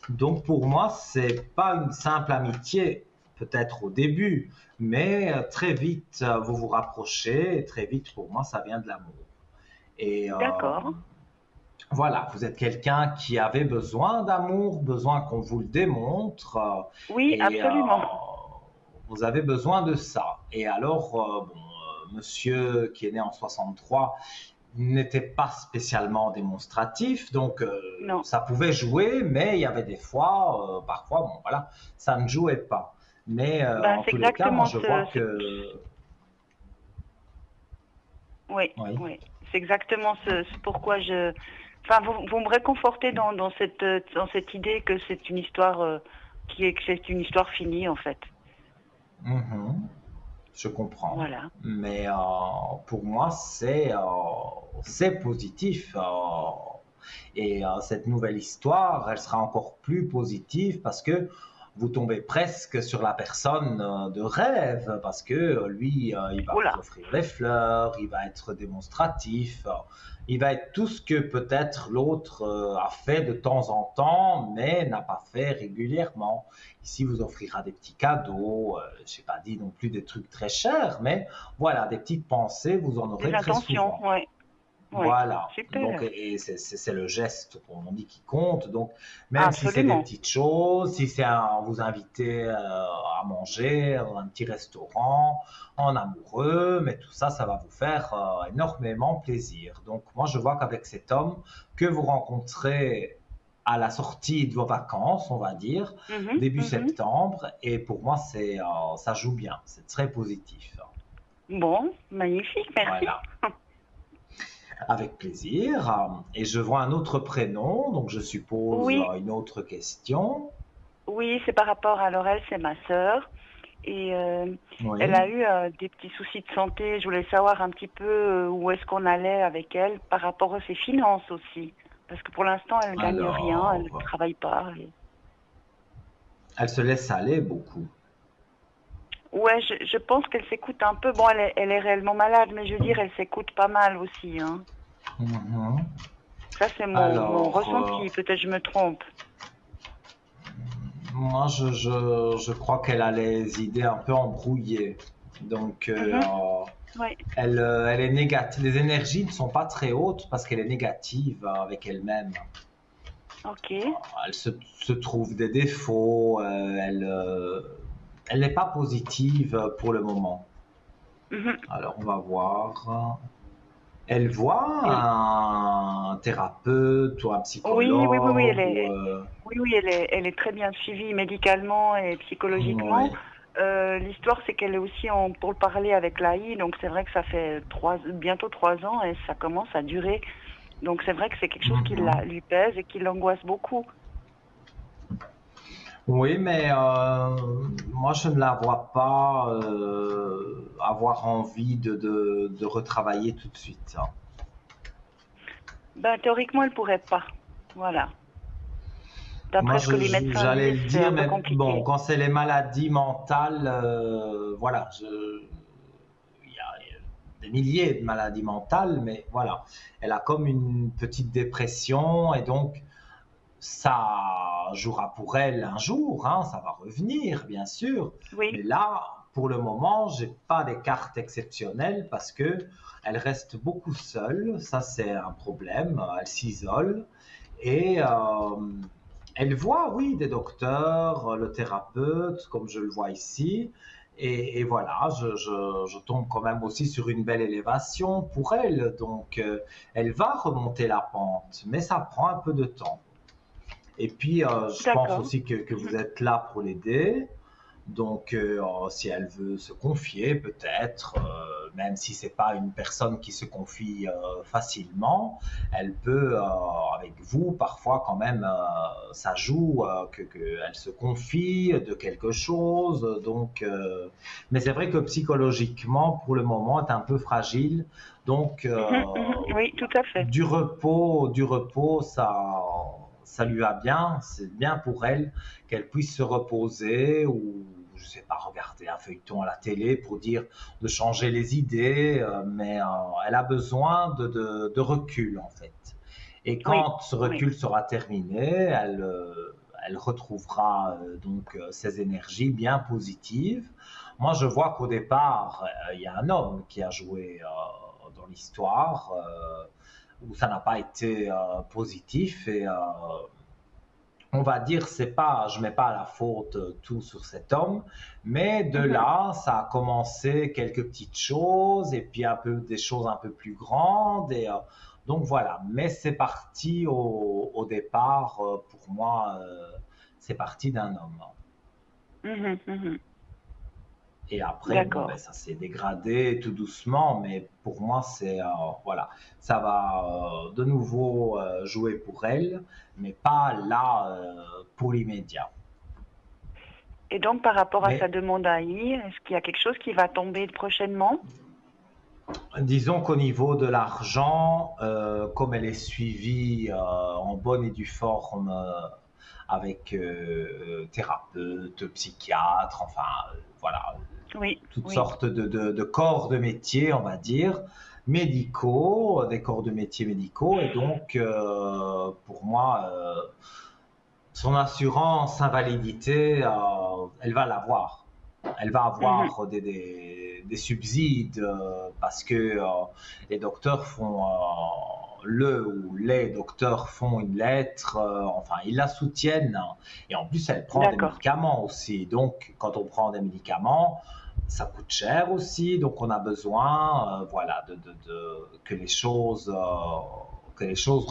Donc pour moi, c'est pas une simple amitié, peut-être au début, mais très vite vous vous rapprochez et très vite pour moi ça vient de l'amour. Et D'accord. voilà, vous êtes quelqu'un qui avait besoin d'amour, besoin qu'on vous le démontre, Oui, et absolument. vous avez besoin de ça. Et alors, bon, monsieur qui est né en 63 n'était pas spécialement démonstratif, donc Non. ça pouvait jouer, mais il y avait des fois, parfois, bon voilà, ça ne jouait pas. Mais Ben, en c'est tous les cas, moi exactement je vois que... oui, Oui. oui. C'est exactement ce pourquoi je. Enfin, vous me réconfortez dans cette idée que c'est une histoire que c'est une histoire finie en fait. Mhm. Je comprends. Voilà. Mais pour moi, c'est positif. Et cette nouvelle histoire, elle sera encore plus positive parce que vous tombez presque sur la personne de rêve, parce que lui, il va vous Oula. offrir les fleurs, il va être démonstratif, il va être tout ce que peut-être l'autre a fait de temps en temps, mais n'a pas fait régulièrement. Ici, vous offrira des petits cadeaux, je n'ai pas dit non plus des trucs très chers, mais voilà, des petites pensées, vous en Des aurez très intentions. souvent. Ouais. Ouais. Voilà, donc Super. et c'est le geste, comme on dit, qui compte. Donc même si c'est des Absolument. petites choses, si c'est vous inviter à manger un petit restaurant en amoureux, mais tout ça, ça va vous faire énormément plaisir. Donc moi, je vois qu'avec cet homme que vous rencontrez à la sortie de vos vacances, on va dire, Mhm, début mhm. septembre, et pour moi, ça joue bien, c'est très positif. Bon, magnifique, merci. Voilà. Avec plaisir. Et je vois un autre prénom, donc je suppose Oui, une autre question. oui, c'est par rapport à Laurel, c'est ma sœur. Et elle Oui. a eu des petits soucis de santé. Je voulais savoir un petit peu où est-ce qu'on allait avec elle par rapport à ses finances aussi. Parce que pour l'instant, elle gagne rien, elle ne Alors, travaille pas. elle se laisse aller beaucoup. Ouais, je pense qu'elle s'écoute un peu. Bon, elle est réellement malade, mais je veux dire, elle s'écoute pas mal aussi, hein. Mhm. Ça, c'est mon Alors, ressenti. Peut-être je me trompe. moi, je crois qu'elle a les idées un peu embrouillées. Donc, Mhm. Oui, elle est négative. Les énergies ne sont pas très hautes parce qu'elle est négative avec elle-même. ok. Elle se trouve des défauts. Elle n'est pas positive pour le moment. Mhm. Alors, on va voir. Elle voit Et- un thérapeute ou un oui, oui, oui, oui, psychologue ou... oui, oui, elle est très bien suivie médicalement et psychologiquement. Oui. L'histoire, c'est qu'elle est aussi pour le parler avec l'AI, donc c'est vrai que ça fait bientôt 3 ans et ça commence à durer. Donc c'est vrai que c'est quelque chose qui Mhm. lui pèse et qui l'angoisse beaucoup. Oui, mais moi, je ne la vois pas avoir envie de retravailler tout de suite, hein. Ben, théoriquement, elle pourrait pas. Voilà. Moi, D'après ce que les médecins j'allais disent, le c'est un dire, peu mais bon, compliqué. quand c'est les maladies mentales, voilà, il y a des milliers de maladies mentales, mais voilà, elle a comme une petite dépression et donc ça jouera pour elle un jour, hein, ça va revenir, bien sûr, mais Oui, là, pour le moment, j'ai pas des cartes exceptionnelles parce que elle reste beaucoup seule. Ça, c'est un problème. Elle s'isole et elle voit, oui, des docteurs, le thérapeute, comme je le vois ici. Et voilà, je tombe quand même aussi sur une belle élévation pour elle. Donc, elle va remonter la pente, mais ça prend un peu de temps. Et puis, je pense D'accord. aussi que vous êtes là pour l'aider. Donc, si elle veut se confier, peut-être, même si c'est pas une personne qui se confie facilement, elle peut, avec vous, parfois quand même, ça joue elle se confie de quelque chose. Donc, mais c'est vrai que psychologiquement, pour le moment, elle est un peu fragile. Donc, Oui, tout à fait. du repos, ça lui va bien. C'est bien pour elle qu'elle puisse se reposer ou, je sais pas, regarder un feuilleton à la télé pour dire de changer les idées, mais elle a besoin de recul en fait. Et Oui, quand ce oui. recul sera terminé, elle retrouvera donc ses énergies bien positives. Moi, je vois qu'au départ, il y a un homme qui a joué dans l'histoire où ça n'a pas été positif et on va dire, c'est pas, je mets pas la faute tout sur cet homme, mais de Mhm. là, ça a commencé quelques petites choses et puis un peu des choses un peu plus grandes et donc voilà. Mais c'est parti au départ pour moi, c'est parti d'un homme. Mhm, mhm. Et après, bon, D'accord. ben, ça s'est dégradé tout doucement, mais pour moi, c'est voilà, ça va de nouveau jouer pour elle, mais pas là pour l'immédiat. Et donc, par rapport à sa Mais demande à I, est-ce qu'il y a quelque chose qui va tomber prochainement? disons qu'au niveau de l'argent, comme elle est suivie en bonne et due forme avec thérapeute, psychiatre, enfin voilà, Oui, toutes oui. sortes de corps de métier, on va dire, médicaux, des corps de métier médicaux. Et donc, pour moi, son assurance invalidité, elle va l'avoir. Elle va Mhm. avoir des subsides parce que les docteurs font, le ou les docteurs font une lettre, enfin, ils la soutiennent. Et en plus, elle prend des D'accord. médicaments aussi. Donc, quand on prend des médicaments, ça coûte cher aussi. Donc, on a besoin voilà, que les choses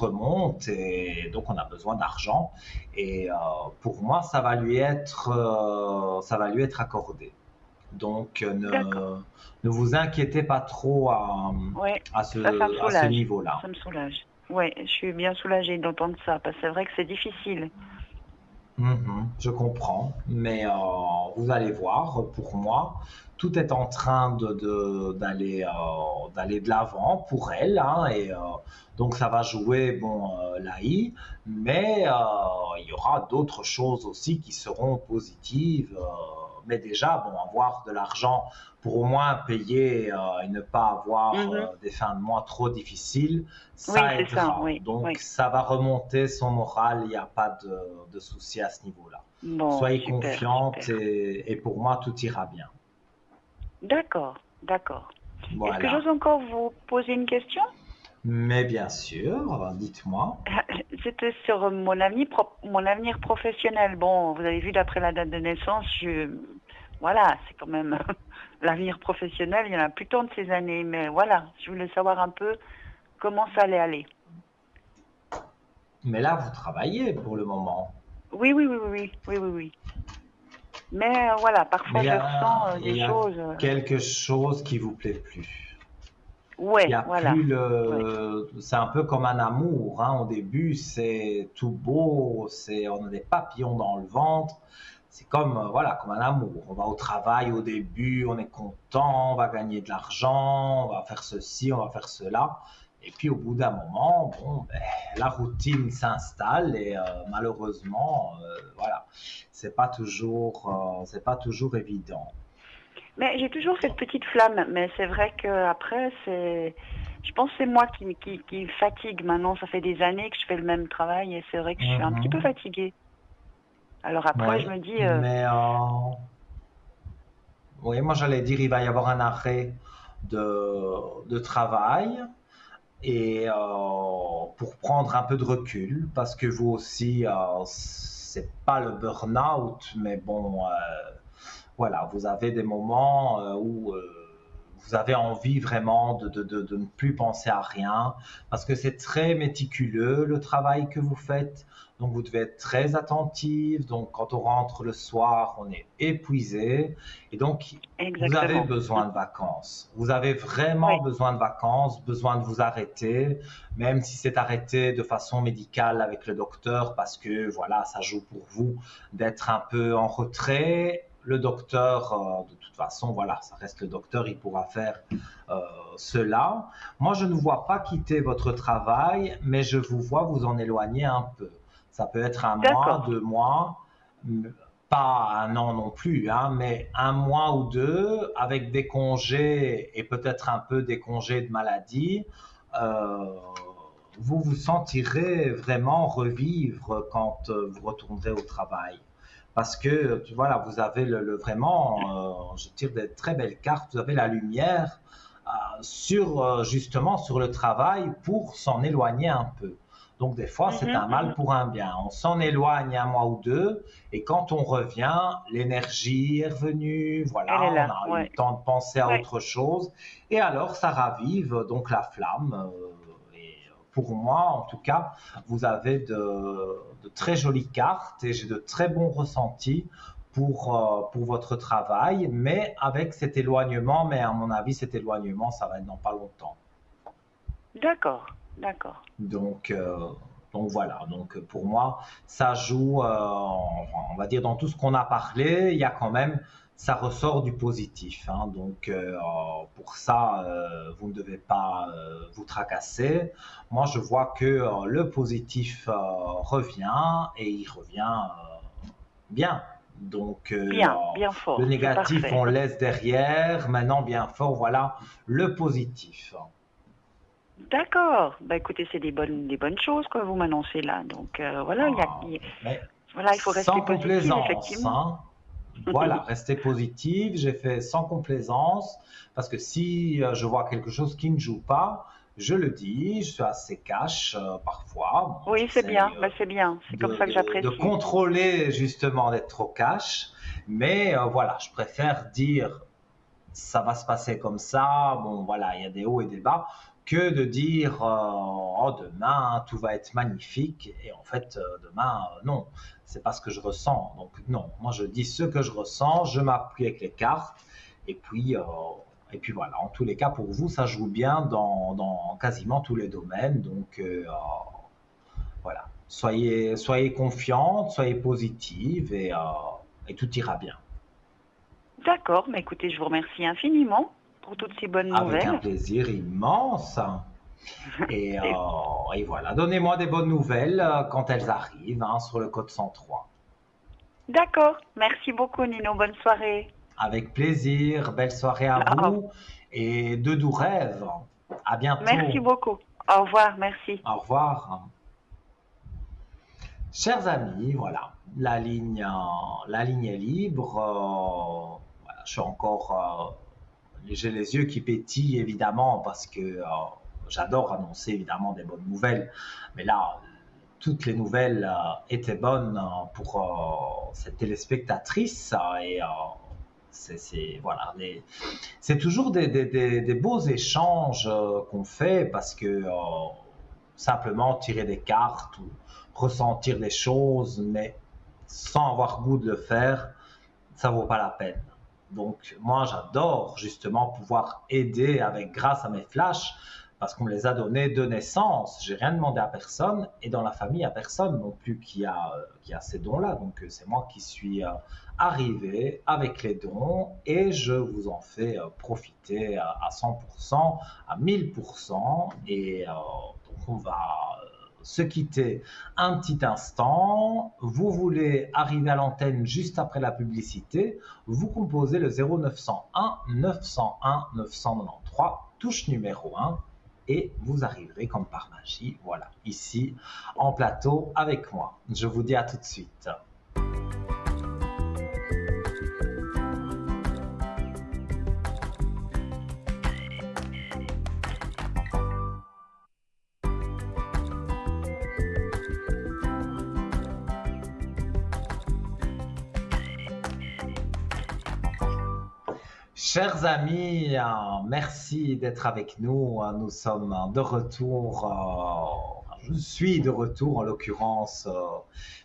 remontent. Et donc, on a besoin d'argent. Et pour moi, ça va lui être accordé. Donc, D'accord. ne vous inquiétez pas trop Ouais, ça me à ce soulage. niveau-là. Ça me soulage. Ouais, je suis bien soulagée d'entendre ça, parce que c'est vrai que c'est difficile. Je comprends, mais vous allez voir, pour moi, tout est en train d'aller de l'avant pour elle, hein, et donc ça va jouer bon l'AI, mais il y aura d'autres choses aussi qui seront positives. Mais déjà, bon, avoir de l'argent pour au moins payer et ne pas avoir Mhm. des fins de mois trop difficiles, Oui, ça c'est ça, aidera. oui, Donc, oui. ça va remonter son moral, il n'y a pas de souci à ce niveau-là. Bon, Soyez super, confiante super. et pour moi, tout ira bien. D'accord, d'accord. Est-ce que Voilà. j'ose encore vous poser une question? Mais bien sûr, dites-moi. C'était sur mon avenir professionnel. Bon, vous avez vu, d'après la date de naissance, voilà, c'est quand même l'avenir professionnel, il y en a plus tant de ces années. Mais voilà, je voulais savoir un peu comment ça allait aller. Mais là, vous travaillez pour le moment. Oui, oui, oui, oui, oui, oui, oui, oui. Mais voilà, Mais parfois je ressens il des y a choses. quelque chose qui vous plaît plus. Il y Ouais, a voilà. plus Ouais. c'est un peu comme un amour, hein. Au début, c'est tout beau, on a des papillons dans le ventre. C'est comme, voilà, comme un amour. On va au travail au début, on est content, on va gagner de l'argent, on va faire ceci, on va faire cela. Et puis au bout d'un moment, bon, ben, la routine s'installe et malheureusement, voilà, c'est pas toujours évident. Mais j'ai toujours cette petite flamme. Mais c'est vrai que après, je pense que c'est moi qui fatigue maintenant. Ça fait des années que je fais le même travail et c'est vrai que je suis un petit peu Mhm. fatiguée. Alors après, je Oui, me dis, mais Oui, moi j'allais dire, il va y avoir un arrêt de travail et pour prendre un peu de recul, parce que vous aussi, c'est pas le burn-out, mais bon, voilà, vous avez des moments où vous avez envie vraiment de ne plus penser à rien, parce que c'est très méticuleux le travail que vous faites. Donc vous devez être très attentif. Donc quand on rentre le soir, on est épuisé. Et donc vous avez Exactement. besoin de vacances. Vous avez vraiment Oui, besoin de vacances, besoin de vous arrêter, même si c'est arrêté de façon médicale avec le docteur, parce que voilà, ça joue pour vous d'être un peu en retrait. Le docteur, de toute façon, voilà, ça reste le docteur, il pourra faire euh, cela. Moi, je ne vois pas quitter votre travail, mais je vous vois vous en éloigner un peu. Ça peut être un mois, d'accord. 2 mois, pas un an non plus, hein, mais un mois ou deux avec des congés et peut-être un peu des congés de maladie. euh, vous vous sentirez vraiment revivre quand vous retournerez au travail. Parce que voilà, vous avez vraiment, je tire des très belles cartes, vous avez la lumière sur justement sur le travail pour s'en éloigner un peu. Donc des fois, c'est Mhm, un mal mhm. pour un bien. On s'en éloigne un mois ou deux, et quand on revient, l'énergie est revenue, Elle est voilà, on là, a eu le ouais. temps de penser à Ouais. autre chose, et alors ça ravive donc la flamme. Et pour moi, en tout cas, vous avez de très jolies cartes et j'ai de très bons ressentis pour votre travail, mais avec cet éloignement, mais à mon avis, cet éloignement, ça va être dans pas longtemps. D'accord, d'accord. Donc, euh, donc voilà, donc pour moi, ça joue, on va dire, dans tout ce qu'on a parlé, il y a quand même, ça ressort du positif, hein. Donc pour ça, vous ne devez pas vous tracasser. Moi, je vois que le positif revient et il revient bien. Donc Bien, bien le fort, c'est négatif, parfait. on laisse derrière. Maintenant, bien fort, voilà le positif. D'accord. Bah écoutez, c'est des bonnes choses que vous m'annoncez là. Donc voilà, Ah, mais voilà, il faut rester sans positif, complaisance, effectivement. hein. Voilà, restez positif. J'ai fait sans complaisance parce que si je vois quelque chose qui ne joue pas, je le dis. Je suis assez cash parfois. Bon, Oui, c'est bien. j'essaye Bah c'est bien. C'est comme ça que de j'apprécie. contrôler justement d'être trop cash, mais voilà, je préfère dire ça va se passer comme ça. Bon, voilà, il y a des hauts et des bas, que de dire oh, demain tout va être magnifique. Et en fait, demain, non, c'est pas ce que je ressens. Donc, non, moi je dis ce que je ressens, je m'appuie avec les cartes, et puis, euh, et puis voilà. En tous les cas, pour vous, ça joue bien dans quasiment tous les domaines. Donc, voilà. Soyez confiante, soyez positive et tout ira bien. D'accord. Bah écoutez, je vous remercie infiniment pour toutes ces bonnes Avec un nouvelles. plaisir immense. Et, Et et voilà, donnez-moi des bonnes nouvelles quand elles arrivent, hein, sur le code 103. d'accord. Merci beaucoup, Nino. Bonne soirée. Avec plaisir, belle soirée à Au- vous et de doux rêves. À Merci bientôt. beaucoup. Au revoir. Merci. Au revoir. Chers amis, voilà, la ligne est libre. Voilà, je suis encore, j'ai les yeux qui pétillent évidemment parce que j'adore annoncer évidemment des bonnes nouvelles. Mais là, toutes les nouvelles étaient bonnes pour cette téléspectatrice et voilà, c'est toujours des beaux échanges qu'on fait parce que simplement tirer des cartes ou ressentir des choses, mais sans avoir goût de le faire, ça vaut pas la peine. Donc moi j'adore justement pouvoir aider avec grâce à mes flashs parce qu'on me les a donnés de naissance. J'ai rien demandé à personne et dans la famille il n'y a personne non plus qui a ces dons-là. Donc c'est moi qui suis arrivé avec les dons et je vous en fais profiter à 100%, à 1000% et donc on va se quitter un petit instant. Vous voulez arriver à l'antenne juste après la publicité, vous composez le 0901 901 993, touche numéro 1, et vous arriverez comme par magie, voilà, ici en plateau avec moi. Je vous dis à tout de suite. Chers amis, merci d'être avec nous. Nous sommes de retour. Je suis de retour en l'occurrence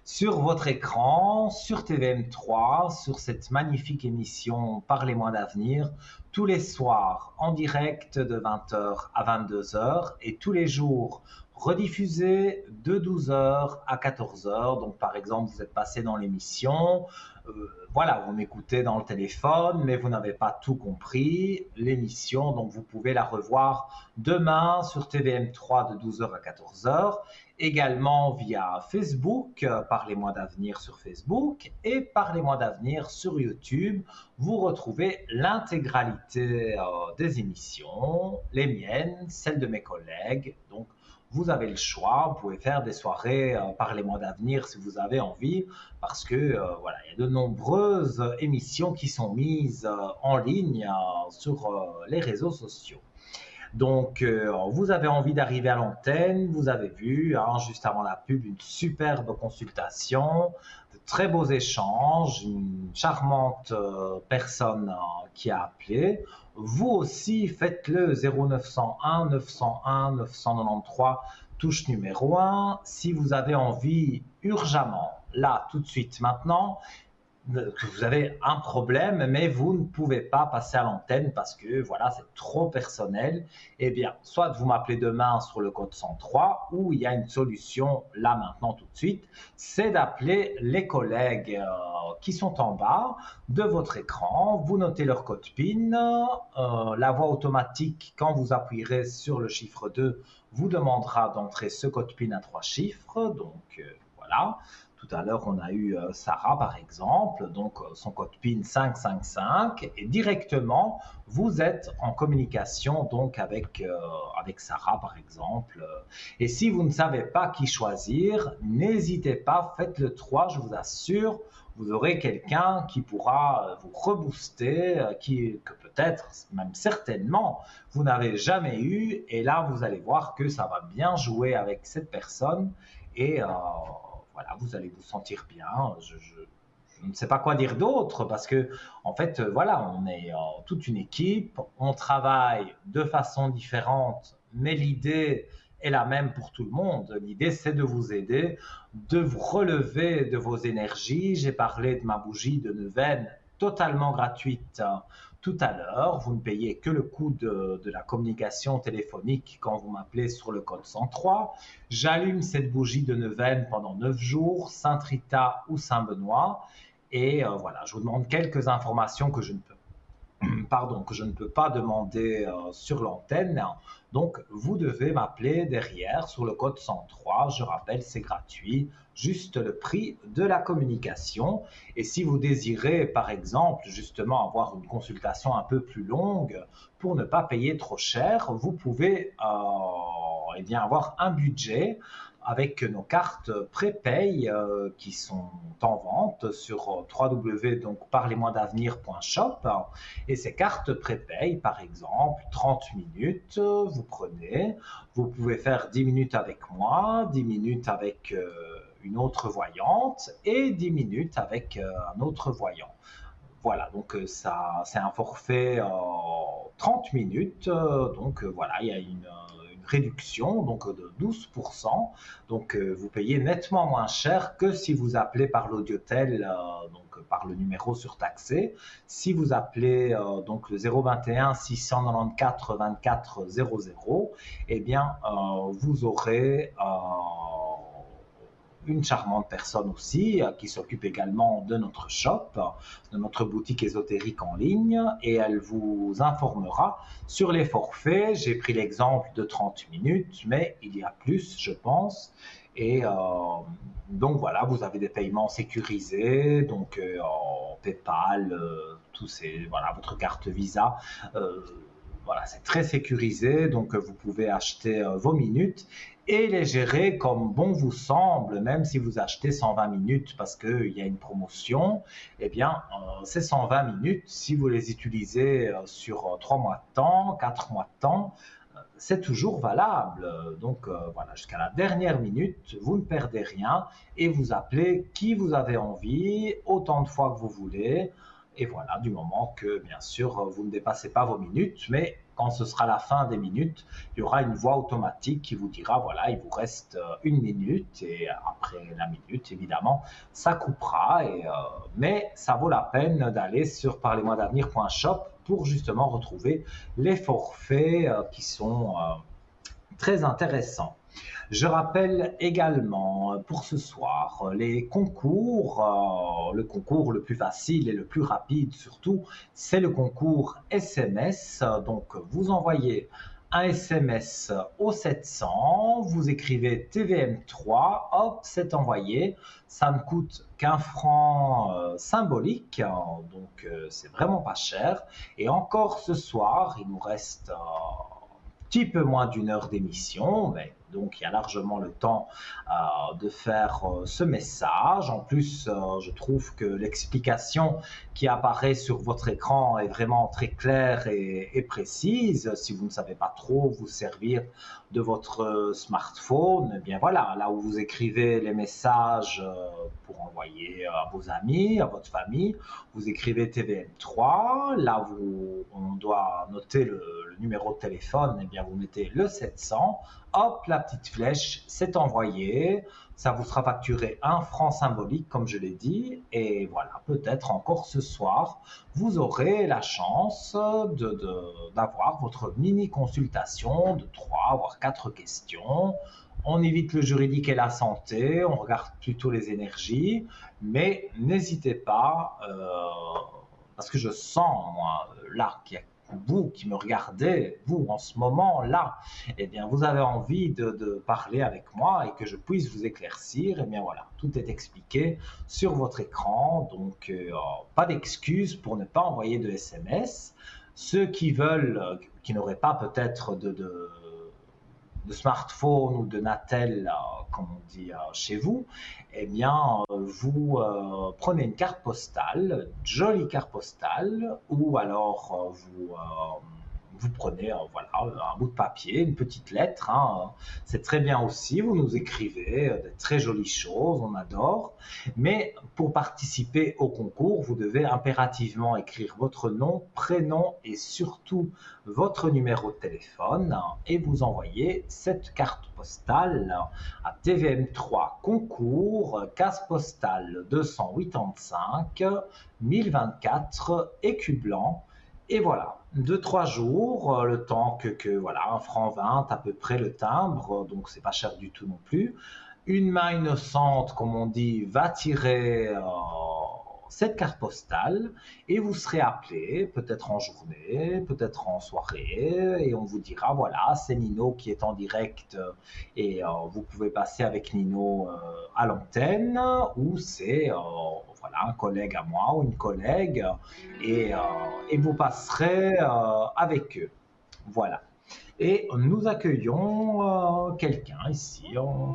sur votre écran, sur TVM3, sur cette magnifique émission Parlez-moi d'avenir, tous les soirs en direct de 20h à 22h et tous les jours rediffusé de 12h à 14h. Donc par exemple, vous êtes passé dans l'émission, voilà, vous m'écoutez dans le téléphone, mais vous n'avez pas tout compris, l'émission, donc vous pouvez la revoir demain sur TVM3 de 12h à 14h, également via Facebook, Parlez-moi d'avenir sur Facebook, et Parlez-moi d'avenir sur YouTube. Vous retrouvez l'intégralité des émissions, les miennes, celles de mes collègues, donc vous avez le choix, vous pouvez faire des soirées Parlez-moi d'avenir si vous avez envie, parce que voilà, il y a de nombreuses émissions qui sont mises en ligne sur les réseaux sociaux. Donc, vous avez envie d'arriver à l'antenne, vous avez vu, juste avant la pub, une superbe consultation, de très beaux échanges, une charmante personne qui a appelé. Vous aussi, faites-le 0901 901 993, touche numéro 1, si vous avez envie urgemment, là, tout de suite, maintenant, que vous avez un problème, mais vous ne pouvez pas passer à l'antenne parce que voilà, c'est trop personnel, eh bien, soit vous m'appelez demain sur le code 103, ou il y a une solution là maintenant tout de suite, c'est d'appeler les collègues qui sont en bas de votre écran, vous notez leur code PIN, la voix automatique, quand vous appuierez sur le chiffre 2, vous demandera d'entrer ce code PIN à 3 chiffres, donc voilà. Tout à l'heure, on a eu Sarah, par exemple, donc son code PIN 555, et directement, vous êtes en communication donc avec Sarah, par exemple. Et si vous ne savez pas qui choisir, n'hésitez pas, faites le 3, je vous assure, vous aurez quelqu'un qui pourra vous rebooster, que peut-être, même certainement, vous n'avez jamais eu, et là, vous allez voir que ça va bien jouer avec cette personne, et voilà, vous allez vous sentir bien. Je ne sais pas quoi dire d'autre parce que, en fait, voilà, on est toute une équipe, on travaille de façon différente, mais l'idée est la même pour tout le monde. L'idée, c'est de vous aider, de vous relever de vos énergies. J'ai parlé de ma bougie de neuvaine totalement gratuite tout à l'heure. Vous ne payez que le coût de la communication téléphonique quand vous m'appelez sur le code 103. J'allume cette bougie de neuvaine pendant 9 jours, Saint-Rita ou Saint-Benoît. Et voilà, je vous demande quelques informations que je ne peux pas demander sur l'antenne. Donc, vous devez m'appeler derrière sur le code 103. Je rappelle, c'est gratuit, juste le prix de la communication. Et si vous désirez, par exemple, justement avoir une consultation un peu plus longue pour ne pas payer trop cher, vous pouvez eh bien, avoir un budget avec nos cartes prépay qui sont en vente sur www.parlez-moi-d'avenir.shop. Et ces cartes prépay, par exemple, 30 minutes, vous prenez, vous pouvez faire 10 minutes avec moi, 10 minutes avec une autre voyante et 10 minutes avec un autre voyant. Voilà, donc ça, c'est un forfait 30 minutes, donc voilà, il y a une réduction donc de 12%, donc vous payez nettement moins cher que si vous appelez par l'audiotel, donc par le numéro surtaxé. Si vous appelez donc le 021 694 24 00, eh bien vous aurez une charmante personne aussi qui s'occupe également de notre shop, de notre boutique ésotérique en ligne, et elle vous informera sur les forfaits. J'ai pris l'exemple de 30 minutes, mais il y a plus, je pense. Et donc voilà, vous avez des paiements sécurisés, donc PayPal, voilà, votre carte Visa. Voilà, c'est très sécurisé, donc vous pouvez acheter vos minutes et les gérer comme bon vous semble, même si vous achetez 120 minutes parce qu'il y a une promotion, eh bien, ces 120 minutes, si vous les utilisez sur 3 mois de temps, 4 mois de temps, c'est toujours valable. Donc voilà, jusqu'à la dernière minute, vous ne perdez rien et vous appelez qui vous avez envie, autant de fois que vous voulez. Et voilà, du moment que, bien sûr, vous ne dépassez pas vos minutes, mais quand ce sera la fin des minutes, il y aura une voix automatique qui vous dira, voilà, il vous reste 1 minute, et après la minute, évidemment, ça coupera, mais ça vaut la peine d'aller sur parlez-moi-d'avenir.shop pour justement retrouver les forfaits qui sont très intéressants. Je rappelle également pour ce soir les concours. Le concours le plus facile et le plus rapide surtout, c'est le concours SMS. Donc vous envoyez un SMS au 700, vous écrivez TVM3, hop, c'est envoyé. Ça ne coûte qu'un franc symbolique, donc c'est vraiment pas cher. Et encore ce soir, il nous reste petit peu moins d'1 heure d'émission, mais donc il y a largement le temps de faire ce message. En plus, je trouve que l'explication qui apparaît sur votre écran est vraiment très claire et précise. Si vous ne savez pas trop vous servir de votre smartphone, eh bien voilà, là où vous écrivez les messages pour envoyer à vos amis, à votre famille, vous écrivez TVM3, là où on doit noter le numéro de téléphone, eh bien vous mettez le 700, hop, la petite flèche, c'est envoyé, ça vous sera facturé un franc symbolique, comme je l'ai dit, et voilà, peut-être encore ce soir, vous aurez la chance d'avoir votre mini-consultation de 3 voire 4 questions. On évite le juridique et la santé, on regarde plutôt les énergies, mais n'hésitez pas, parce que je sens, moi, là, qu'il y a vous qui me regardez, vous en ce moment-là, eh bien, vous avez envie de parler avec moi et que je puisse vous éclaircir. Eh bien voilà, tout est expliqué sur votre écran, donc pas d'excuses pour ne pas envoyer de SMS. Ceux qui veulent, qui n'auraient pas peut-être de smartphone ou de Natel, comme on dit chez vous, eh bien, vous prenez une carte postale, une jolie carte postale, ou alors vous prenez voilà, un bout de papier, une petite lettre, hein, c'est très bien aussi, vous nous écrivez de très jolies choses, on adore, mais pour participer au concours, vous devez impérativement écrire votre nom, prénom et surtout votre numéro de téléphone et vous envoyez cette carte postale à TVM3 concours, case postale 285 1024 Écu Blanc. Et voilà, 2-3 jours, le temps que voilà, 1 franc 20 à peu près le timbre, donc c'est pas cher du tout non plus. Une main innocente, comme on dit, va tirer cette carte postale et vous serez appelé, peut-être en journée, peut-être en soirée, et on vous dira, voilà, c'est Nino qui est en direct et vous pouvez passer avec Nino à l'antenne, ou c'est voilà, un collègue à moi ou une collègue, et vous passerez avec eux. Voilà. Et nous accueillons quelqu'un ici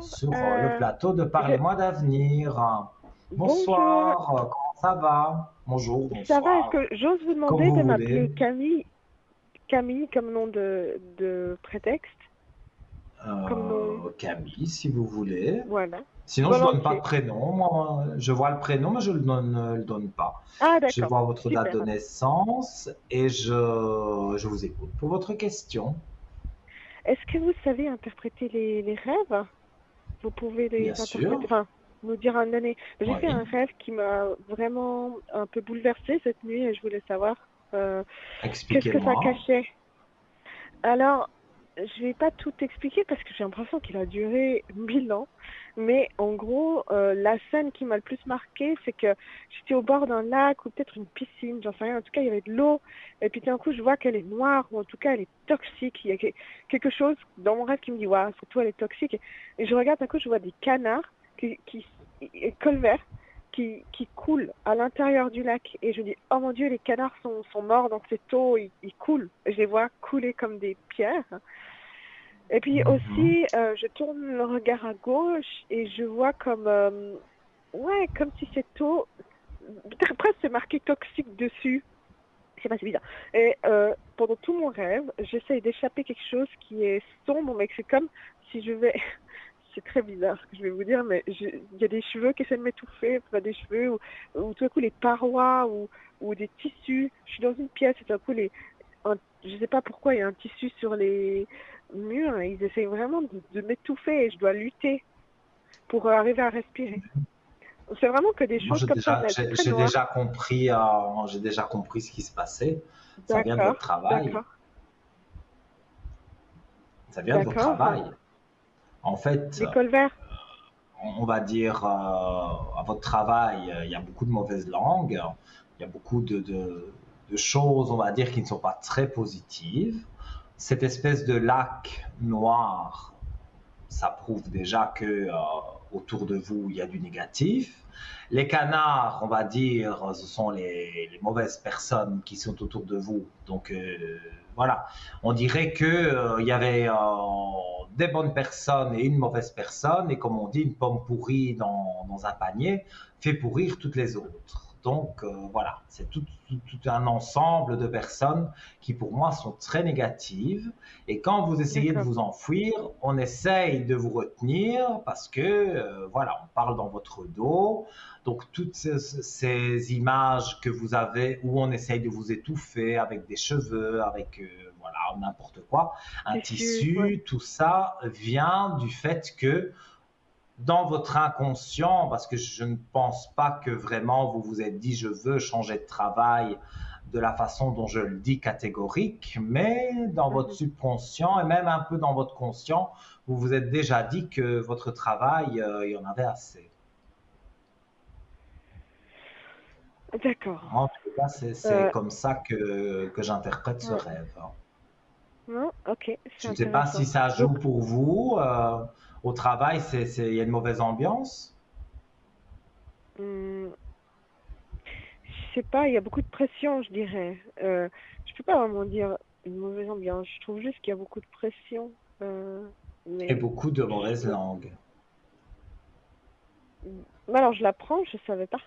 sur le plateau de Parlez-moi d'avenir. Bonjour, Bonsoir, comment ça va? Bonjour, ça va, est-ce bonsoir, que j'ose vous comme demander vous de voulez. m'appeler Camille, Camille comme nom de prétexte, comme nom, Camille, si vous voulez. voilà, Sinon, je ne donne pas de volontiers. prénom. Moi, je vois le prénom, mais je ne le donne pas. Ah Je d'accord, vois votre date super. de naissance et je vous écoute pour votre question. Est-ce que vous savez interpréter les rêves? Vous pouvez les Bien interpréter, sûr. enfin, nous dire un donné. J'ai fait Oui. un rêve qui m'a vraiment un peu bouleversée cette nuit et je voulais savoir qu'est-ce que ça Expliquez-moi. cachait. Alors, je vais pas tout expliquer parce que j'ai l'impression qu'il a duré 1000 ans. Mais en gros, la scène qui m'a le plus marquée, c'est que j'étais au bord d'un lac ou peut-être une piscine, j'en sais rien. En tout cas, il y avait de l'eau. Et puis d'un coup, je vois qu'elle est noire ou en tout cas, elle est toxique. Il y a quelque chose dans mon rêve qui me dit, waouh, surtout elle est toxique. Et je regarde d'un coup, je vois des canards colverts qui coulent à l'intérieur du lac. Et je me dis, oh mon Dieu, les canards sont morts dans cette eau, ils coulent. Je les vois couler comme des pierres. Et puis Mhm. aussi, je tourne le regard à gauche et je vois comme, ouais, comme si cette eau, presque c'est marqué toxique dessus. Je sais pas, c'est bizarre. Et pendant tout mon rêve, j'essaye d'échapper quelque chose qui est sombre, mais que c'est comme si je vais c'est très bizarre ce que je vais vous dire, mais il y a des cheveux qui essaient de m'étouffer, pas des cheveux, ou tout à coup les parois, ou des tissus. Je suis dans une pièce et tout à coup, je sais pas pourquoi, il y a un tissu sur les murs et ils essayent vraiment de m'étouffer et je dois lutter pour arriver à respirer. C'est vraiment que des Moi, choses comme ça, mais c'est très j'ai noir. j'ai déjà compris ce qui se passait. Ça vient de votre D'accord, travail. d'accord, Ça vient de votre d'accord. travail. En fait, Les cols verts. on va dire, à votre travail, il y a beaucoup de mauvaises langues, il y a beaucoup de choses, on va dire, qui ne sont pas très positives. Cette espèce de lac noir, ça prouve déjà que autour de vous, il y a du négatif. Les canards, on va dire, ce sont les mauvaises personnes qui sont autour de vous. Donc voilà, on dirait que il y avait des bonnes personnes et une mauvaise personne, et comme on dit, une pomme pourrie dans un panier fait pourrir toutes les autres. Donc voilà, c'est tout un ensemble de personnes qui pour moi sont très négatives. Et quand vous essayez de D'accord. vous enfuir, on essaye de vous retenir parce que, voilà, on parle dans votre dos. Donc, toutes ces images que vous avez où on essaye de vous étouffer avec des cheveux, avec, voilà, n'importe quoi, un Tissu, ouais. tissu, tout ça vient du fait que dans votre inconscient, parce que je ne pense pas que vraiment vous vous êtes dit je veux changer de travail de la façon dont je le dis catégorique, mais dans votre Mhm. subconscient et même un peu dans votre conscient, vous vous êtes déjà dit que votre travail, il y en avait assez. D'accord. Moi, en tout cas, c'est Euh, comme ça que j'interprète ce ouais. rêve. Non, ok, c'est Je ne sais pas si intéressant. ça Donc, joue pour vous. Au travail, il y a une mauvaise ambiance. hum, je sais pas, il y a beaucoup de pression, je dirais. Je peux pas vraiment dire une mauvaise ambiance. Je trouve juste qu'il y a beaucoup de pression. Euh, Et mais, beaucoup de mauvaises mais langues. alors je l'apprends, je savais pas.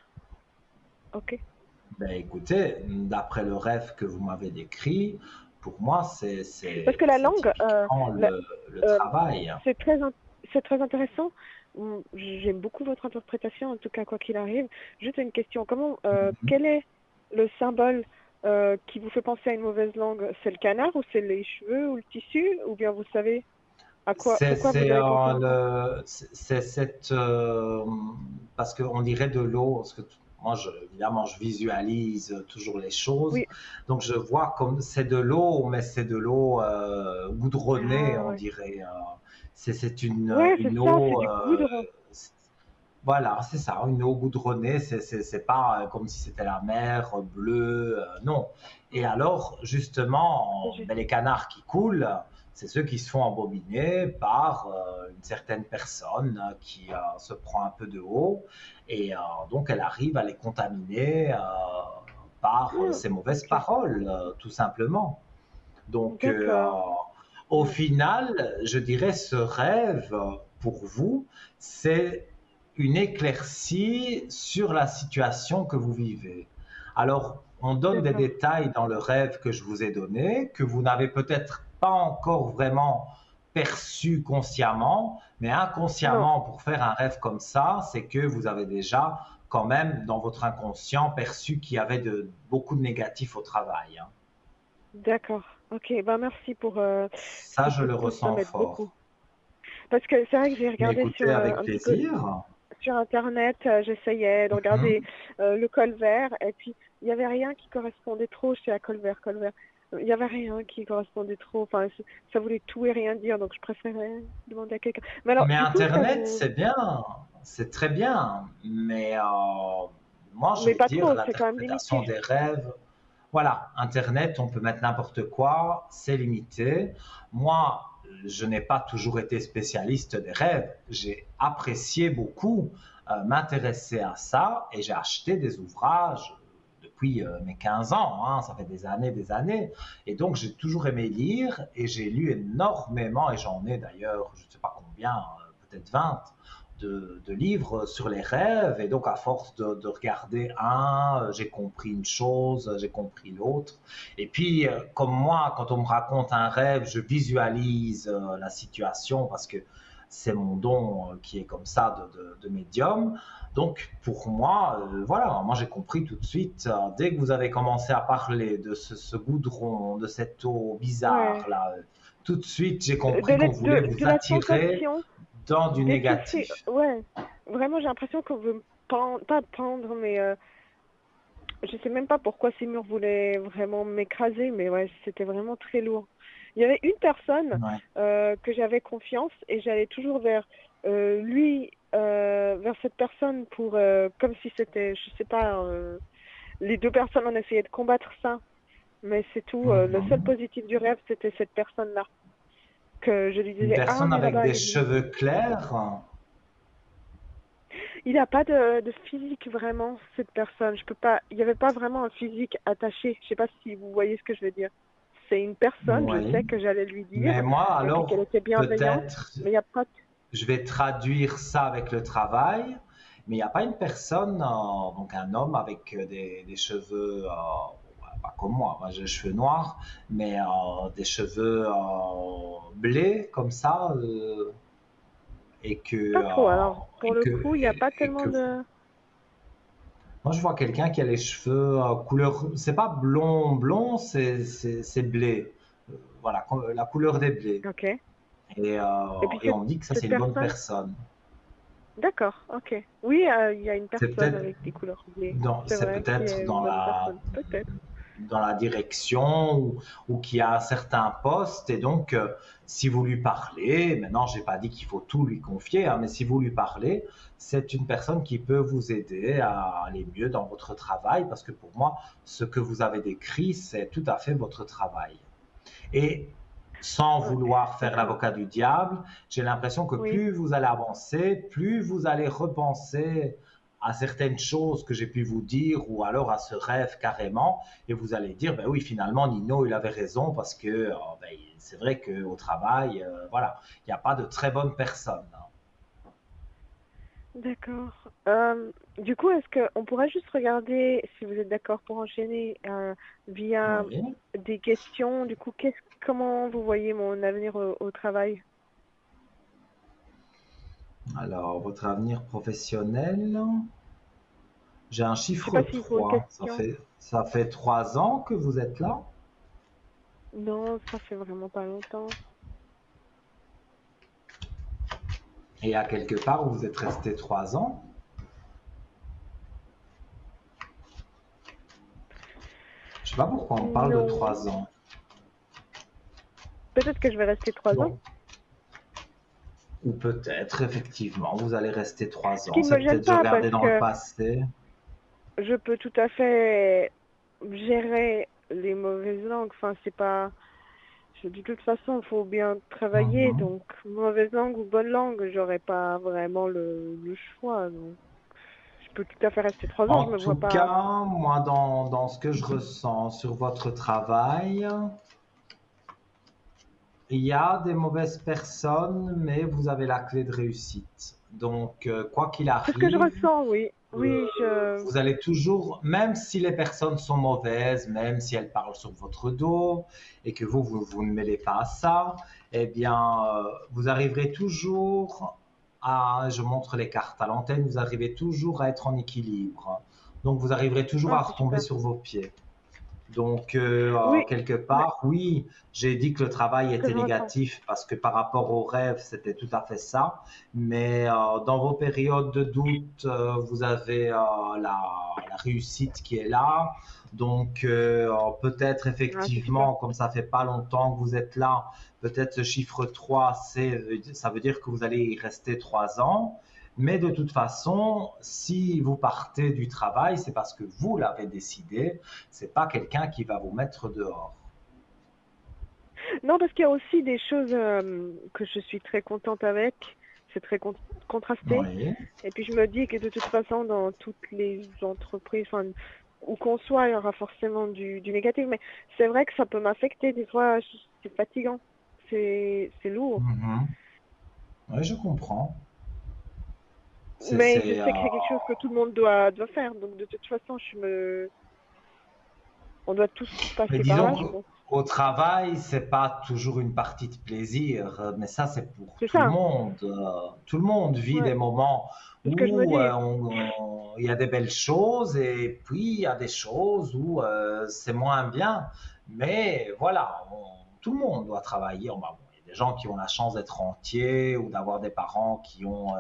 Ok. Ben, écoutez, d'après le rêve que vous m'avez décrit, pour moi, Parce que la c'est langue, typiquement la- le euh, travail. c'est c'est très intéressant. J'aime beaucoup votre interprétation, en tout cas, quoi qu'il arrive. Juste une question. Quel est le symbole qui vous fait penser à une mauvaise langue? C'est le canard ou c'est les cheveux ou le tissu? Ou bien vous savez pourquoi vous avez pensé à ça? C'est cette parce qu'on dirait de l'eau, parce que moi, évidemment, je visualise toujours les choses, Oui. donc je vois comme c'est de l'eau, mais c'est de l'eau goudronnée, Ah on ouais. dirait. C'est Ouais, c'est une ça, c'est eau. du goudron. Voilà, c'est ça, une eau goudronnée, c'est pas comme si c'était la mer bleue, non. Et Mm. alors, C'est justement, juste. ben, les canards qui coulent, c'est ceux qui se font embobiner par une certaine personne qui se prend un peu de haut, et donc elle arrive à les contaminer par Ah, ses mauvaises ok. paroles, tout simplement. Donc, D'accord. au Mm. final, je dirais ce rêve, pour vous, c'est une éclaircie sur la situation que vous vivez. Alors, on donne des D'accord. détails dans le rêve que je vous ai donné, que vous n'avez peut-être pas encore vraiment perçu consciemment, mais Non, inconsciemment, pour faire un rêve comme ça, c'est que vous avez déjà quand même dans votre inconscient perçu qu'il y avait beaucoup de négatifs au travail, hein. d'accord. Ok, ben merci Ça, ce je coup de le pouce, ça ressens m'aide beaucoup. fort. Parce que c'est vrai que j'ai Mais regardé écoutez, avec un petit peu plaisir. sur Internet, j'essayais de regarder Mhm. le col vert, et puis il n'y avait rien qui correspondait trop chez la col vert, col vert. Il n'y avait rien qui correspondait trop. Enfin, ça voulait tout et rien dire, donc je préférais demander à quelqu'un. Mais alors, Mais du coup, Internet, c'est bien, c'est très bien. Mais moi, je mais vais pas dire trop, c'est quand même l'interprétation limité. des rêves. Voilà, Internet, on peut mettre n'importe quoi, c'est limité. Moi, je n'ai pas toujours été spécialiste des rêves. J'ai apprécié beaucoup m'intéresser à ça et j'ai acheté des ouvrages depuis mes 15 ans, hein, ça fait des années. Et donc, j'ai toujours aimé lire et j'ai lu énormément, et j'en ai d'ailleurs, je ne sais pas combien, peut-être 20, de livres sur les rêves. Et donc, à force de regarder un, j'ai compris une chose, j'ai compris l'autre. Et puis, comme moi, quand on me raconte un rêve, je visualise la situation parce que c'est mon don qui est comme ça de médium. Donc pour moi, voilà, moi j'ai compris tout de suite, dès que vous avez commencé à parler de ce goudron, de cette eau Ouais. bizarre là, tout de suite j'ai De, compris qu'on voulait de vous la attirer sensation dans du d'étouffer. négatif. Ouais. Vraiment, j'ai l'impression qu'on veut me pendre, pas pendre, mais je sais même pas pourquoi ces murs voulaient vraiment m'écraser, mais ouais, c'était vraiment très lourd. Il y avait une personne Ouais. que j'avais confiance et j'allais toujours vers lui, vers cette personne pour, comme si c'était, je sais pas, les deux personnes, on essayait de combattre ça. Mais c'est tout. Le seul Mhm. positif du rêve, c'était cette personne-là. Que je lui Une disais, ah, on personne est avec là-bas. des cheveux clairs. Il n'a pas de physique vraiment, cette personne. Je peux pas. Il n'y avait pas vraiment un physique attaché. Je sais pas si vous voyez ce que je veux dire. C'est une personne, je sais Oui. que j'allais lui Mais dire, moi, et puis qu'elle alors, était bienveillante, peut-être, mais il n'y a pas. je vais traduire ça avec le travail, mais il n'y a pas une personne, donc un homme avec des cheveux, pas comme moi j'ai les cheveux noirs, mais des cheveux blés comme ça, et que, Pas trop. Alors, pour et le que, coup, il n'y a pas et tellement que de. moi je vois quelqu'un qui a les cheveux couleur, c'est pas blond blond, c'est blé. Voilà, la couleur des blés. Ok. Et, Et puis et on me dit que ça, c'est cette une bonne personne. personne. D'accord. Ok. Oui, il y a une C'est personne peut-être avec des couleurs bleues. dans, C'est c'est vrai, qui peut-être est une bonne personne. Peut-être. dans la direction ou qui a un certain poste. Et donc, si vous lui parlez, maintenant, j'ai pas dit qu'il faut tout lui confier, hein, mais si vous lui parlez, c'est une personne qui peut vous aider à aller mieux dans votre travail, parce que pour moi, ce que vous avez décrit, c'est tout à fait votre travail. Et sans Ouais. vouloir faire D'accord. l'avocat du diable, j'ai l'impression que Oui. plus vous allez avancer, plus vous allez repenser à certaines choses que j'ai pu vous dire ou alors à ce rêve carrément et vous allez dire ben oui finalement Nino il avait raison parce que ben, c'est vrai qu'au travail voilà il n'y a pas de très bonnes personnes. D'accord. Du coup, est-ce qu'on pourrait juste regarder, si vous êtes d'accord pour enchaîner, via Oui. des questions, du coup, comment vous voyez mon avenir au travail? Alors votre avenir professionnel, j'ai un Je sais chiffre pas s'il faut une 3. question. Ça fait 3 ans que vous êtes là. Non, ça fait vraiment pas longtemps. Et à quelque part où vous êtes resté 3 ans. Je sais pas pourquoi on parle de Non. 3 ans. Peut-être que je vais rester 3 ans. Bon, ou peut-être, effectivement, vous allez rester Ce trois qui ans. ne C'est me gêne peut-être pas regarder parce dans le que passé. je peux tout à fait gérer les mauvaises langues. Enfin, c'est pas. De toute façon, il faut bien travailler. Mhm. Donc, mauvaise langue ou bonne langue, j'aurais pas vraiment le choix. Donc, je peux tout à fait rester 3 ans. En Je me vois tout pas. cas, moi, dans ce que je ressens sur votre travail, il y a des mauvaises personnes, mais vous avez la clé de réussite. Donc, quoi qu'il C'est ce que je arrive, ressens, oui. Oui, vous allez toujours, même si les personnes sont mauvaises, même si elles parlent sur votre dos et que vous ne mêlez pas à ça, eh bien, vous arriverez toujours à, je montre les cartes à l'antenne, vous arrivez toujours à être en équilibre. Donc, vous arriverez toujours ah, à c'est retomber super. sur vos pieds. Donc, Oui, quelque ouais, part, oui, j'ai dit que le travail c'est ce que était je ressens. négatif parce que par rapport au rêve, c'était tout à fait ça. Mais dans vos périodes de doute, vous avez la réussite qui est là. Donc, peut-être Ah, c'est super. effectivement, comme ça fait pas longtemps que vous êtes là, peut-être ce chiffre 3, ça veut dire que vous allez y rester 3 ans. Mais de toute façon, si vous partez du travail, c'est parce que vous l'avez décidé. C'est pas quelqu'un qui va vous mettre dehors. Non, parce qu'il y a aussi des choses que je suis très contente avec. C'est très contrasté. Oui. Et puis je me dis que de toute façon, dans toutes les entreprises, enfin, où qu'on soit, il y aura forcément du négatif. Mais c'est vrai que ça peut m'affecter. Des fois, c'est fatigant. C'est lourd. Mhm. Oui, je comprends. C'est, Mais je c'est, sais que c'est quelque chose que tout le monde doit faire. Donc de toute façon, on doit tous Mais passer par disons là, que je pense. au travail, c'est pas toujours une partie de plaisir, mais ça, c'est pour C'est tout le ça, monde. Tout le monde vit des ouais, moments c'est ce que je me où dis. il y a des belles choses et puis il y a des choses où c'est moins bien. Mais voilà, tout le monde doit travailler. Bon, il y a des gens qui ont la chance d'être entiers ou d'avoir des parents qui ont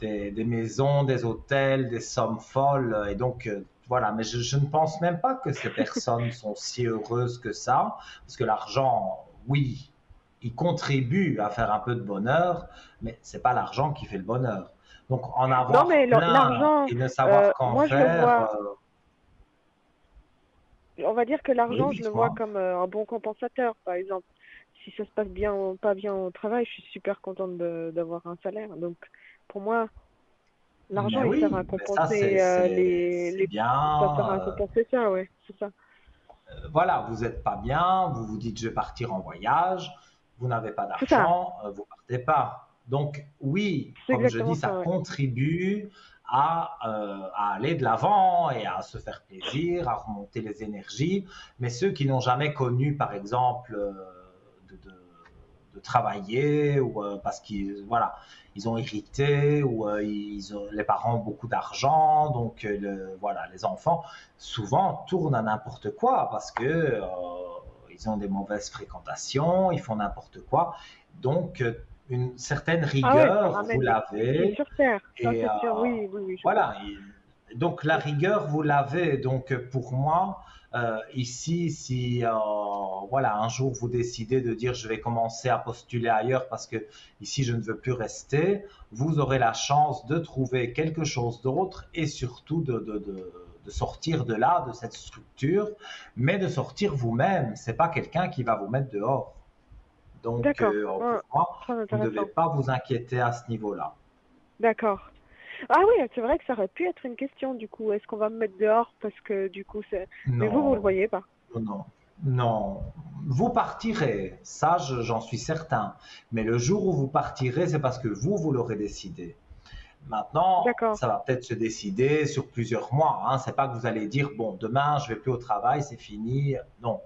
des maisons, des hôtels, des sommes folles. Et donc, voilà, mais je ne pense même pas que ces personnes sont si heureuses que ça, parce que l'argent, oui, il contribue à faire un peu de bonheur, mais c'est pas l'argent qui fait le bonheur. Donc, en Non, mais avoir plein l'argent, et ne savoir qu'en moi je le faire, vois, on va dire que oui, l'argent, je le vois dites-moi. comme un bon compensateur, par exemple. Si ça se passe bien ou pas bien au travail, je suis super contente d'avoir un salaire. Donc, pour moi, l'argent, Mais il sert à oui, mais ça, compenser c'est ça sert bien. à compenser ça, ouais, c'est ça. Voilà, vous n'êtes pas bien, vous vous dites je vais partir en voyage, vous n'avez pas C'est ça, d'argent, vous partez pas. Donc oui, c'est comme je dis, exactement ça ça, ouais. contribue à aller de l'avant et à se faire plaisir, à remonter les énergies. Mais ceux qui n'ont jamais connu, par exemple, de, de- de travailler ou parce qu'ils voilà, ils ont hérité ou les parents ont beaucoup d'argent, donc voilà, les enfants souvent tournent à n'importe quoi parce que ils ont des mauvaises fréquentations, ils font n'importe quoi. Donc, une certaine Ah ouais, ça rigueur, vous ramène les pieds l'avez. sur terre, ça Et c'est sûr, oui, oui, oui, je vois. voilà. Donc, la rigueur, vous l'avez. Donc, pour moi, ici, si voilà, un jour vous décidez de dire je vais commencer à postuler ailleurs parce que ici je ne veux plus rester, vous aurez la chance de trouver quelque chose d'autre et surtout de sortir de là, de cette structure, mais de sortir vous-même. C'est pas quelqu'un qui va vous mettre dehors. Donc, D'accord, ouais, pour moi, très vous ne devez intéressant. pas vous inquiéter à ce niveau-là. D'accord. Ah oui, c'est vrai que ça aurait pu être une question du coup. Est-ce qu'on va me mettre dehors parce que du coup c'est. Mais vous le Non, voyez pas. non, non. Vous partirez, ça j'en suis certain. Mais le jour où vous partirez, c'est parce que vous l'aurez décidé. Maintenant, D'accord. ça va peut-être se décider sur plusieurs mois. Hein. C'est pas que vous allez dire, bon, demain, je vais plus au travail, c'est fini. Non,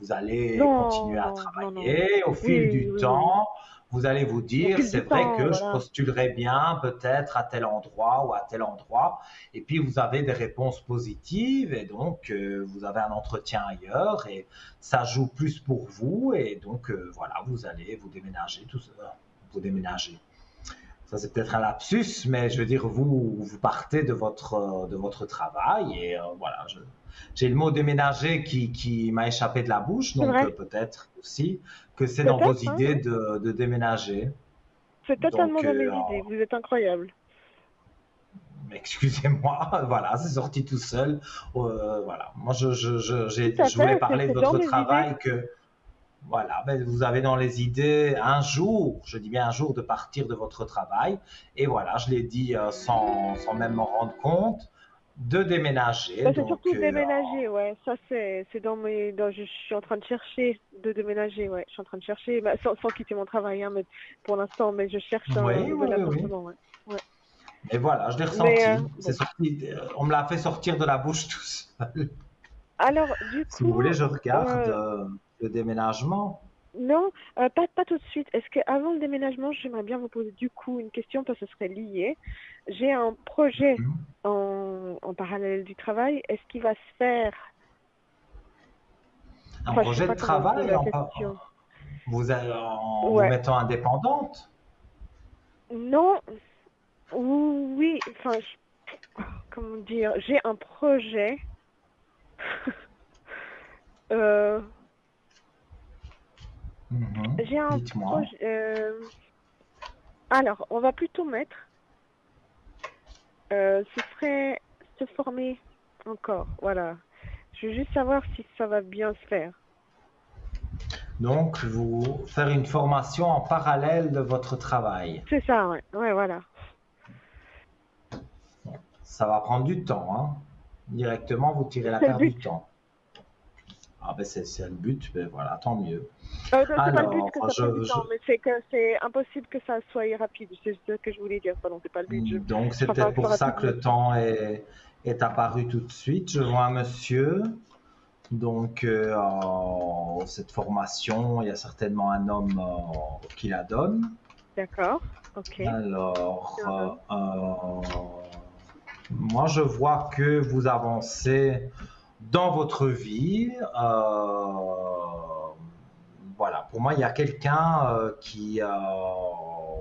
vous allez Non, continuer à non, non, non. travailler. Au fil Oui, du oui, oui. temps, vous allez vous Au dire, fil c'est du vrai temps, que je voilà. postulerai bien peut-être à tel endroit ou à tel endroit. Et puis, vous avez des réponses positives et donc, vous avez un entretien ailleurs et ça joue plus pour vous. Et donc, voilà, vous allez vous déménager, tout ça, vous déménager. Ça, c'est peut-être un lapsus, mais je veux dire, vous partez de votre travail et voilà, j'ai le mot déménager qui m'a échappé de la bouche, C'est donc vrai. peut-être aussi que c'est dans vos Peut-être, hein, idées oui. de déménager. C'est totalement Donc, dans mes idées. Vous êtes incroyable. excusez-moi, voilà, c'est sorti tout seul. Voilà, moi, Tout à je voulais fait, parler de c'est dans votre mes idées. travail que voilà, ben vous avez dans les idées un jour, je dis bien un jour, de partir de votre travail. Et voilà, je l'ai dit sans même m'en rendre compte, de déménager. Bah, c'est Donc, surtout déménager, ouais. Ça, c'est dans mes. Je suis en train de chercher de déménager, ouais. Je suis en train de chercher, bah, sans quitter mon travail, hein, mais pour l'instant, mais je cherche un oui, oui, nouvel oui, oui. appartement, ouais. Ouais. Et voilà, je l'ai Mais ressenti. C'est bon. sorti, on me l'a fait sortir de la bouche tout seul. Alors, du Si vous coup, voulez, je regarde euh, le déménagement. non, pas tout de suite. Est-ce qu'avant le déménagement, j'aimerais bien vous poser du coup une question parce que ce serait lié. J'ai un projet Mhm. en parallèle du travail. Est-ce qu'il va se faire? Un Enfin, je sais projet de pas comment vous poser travail la en, question. en vous Ouais. mettant indépendante. Non, oui, enfin, comment dire, j'ai un projet. euh, Mhm. j'ai un Dites-moi. projet. Alors, on va plutôt mettre. Ce serait se former encore. Voilà. Je veux juste savoir si ça va bien se faire. Donc, vous faire une formation en parallèle de votre travail. C'est ça, ouais. Ouais, voilà. Ça va prendre du temps, hein. Directement, vous tirez la C'est le paire du but. temps. Ah ben c'est le but, ben voilà, tant mieux. C'est pas le but Alors, que ça prenne du temps, mais c'est que c'est impossible que ça soit rapide. C'est ce que je voulais dire. Pardon, c'est pas le but. donc Je c'est préfère peut-être que ce soit pour ça rapide, que mais. le temps est apparu tout de suite. Je vois un monsieur. Donc, cette formation, il y a certainement un homme qui la donne. D'accord. Ok. Alors, moi, je vois que vous avancez dans votre vie. Voilà, pour moi, il y a quelqu'un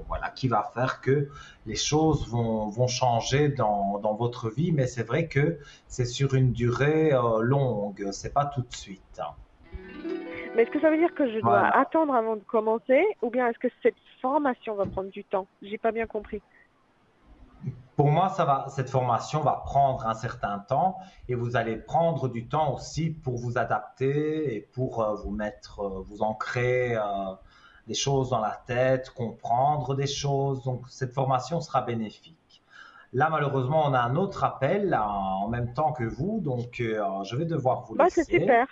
voilà, qui va faire que les choses vont changer dans votre vie, mais c'est vrai que c'est sur une durée longue, c'est pas tout de suite. Mais est-ce que ça veut dire que je dois Voilà. attendre avant de commencer ou bien est-ce que cette formation va prendre du temps? J'ai pas bien compris. Pour moi, cette formation va prendre un certain temps et vous allez prendre du temps aussi pour vous adapter et pour vous ancrer des choses dans la tête, comprendre des choses. Donc, cette formation sera bénéfique. Là, malheureusement, on a un autre appel en même temps que vous, donc je vais devoir vous Bah, c'est laisser. super.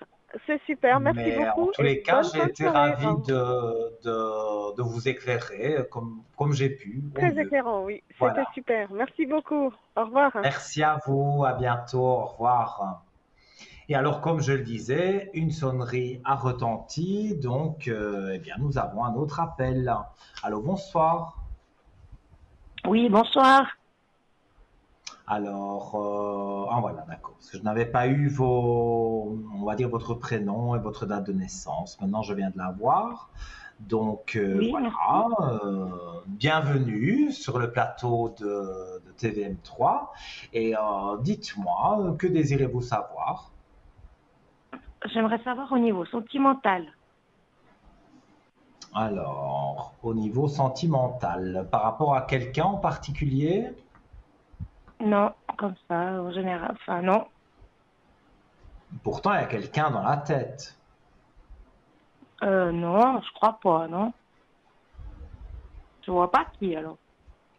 C'est super. Merci Mais en beaucoup tous et les cas, bonne j'ai fin de été soirée. ravi de vous éclairer comme j'ai pu, au Très mieux. éclairant, oui. C'était Voilà. super. Merci beaucoup. Au revoir. Merci à vous, à bientôt, au revoir. Et alors, comme je le disais, une sonnerie a retenti, donc eh bien, nous avons un autre appel. Allô, bonsoir. Oui, bonsoir. Alors, ah voilà, d'accord. Parce que je n'avais pas eu on va dire votre prénom et votre date de naissance. Maintenant, je viens de l'avoir. Donc Oui, voilà, bienvenue sur le plateau de TVM3. Et dites-moi, que désirez-vous savoir? j'aimerais savoir au niveau sentimental. Alors, au niveau sentimental, par rapport à quelqu'un en particulier? Non, comme ça, en général. Enfin, non. Pourtant, il y a quelqu'un dans la tête. Non, je crois pas, non. Je vois pas qui, alors.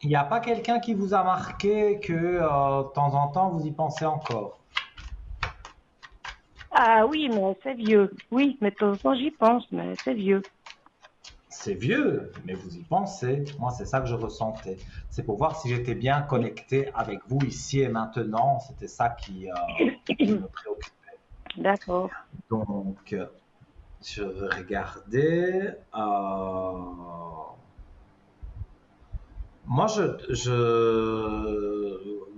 Il n'y a pas quelqu'un qui vous a marqué que de temps en temps vous y pensez encore? Ah oui, mais c'est vieux. Oui, mais de temps en temps, j'y pense, mais c'est vieux. C'est vieux, mais vous y pensez. Moi, c'est ça que je ressentais. C'est pour voir si j'étais bien Oui. connecté avec vous ici et maintenant. C'était ça qui me préoccupait. D'accord. Donc, je vais regarder. Moi,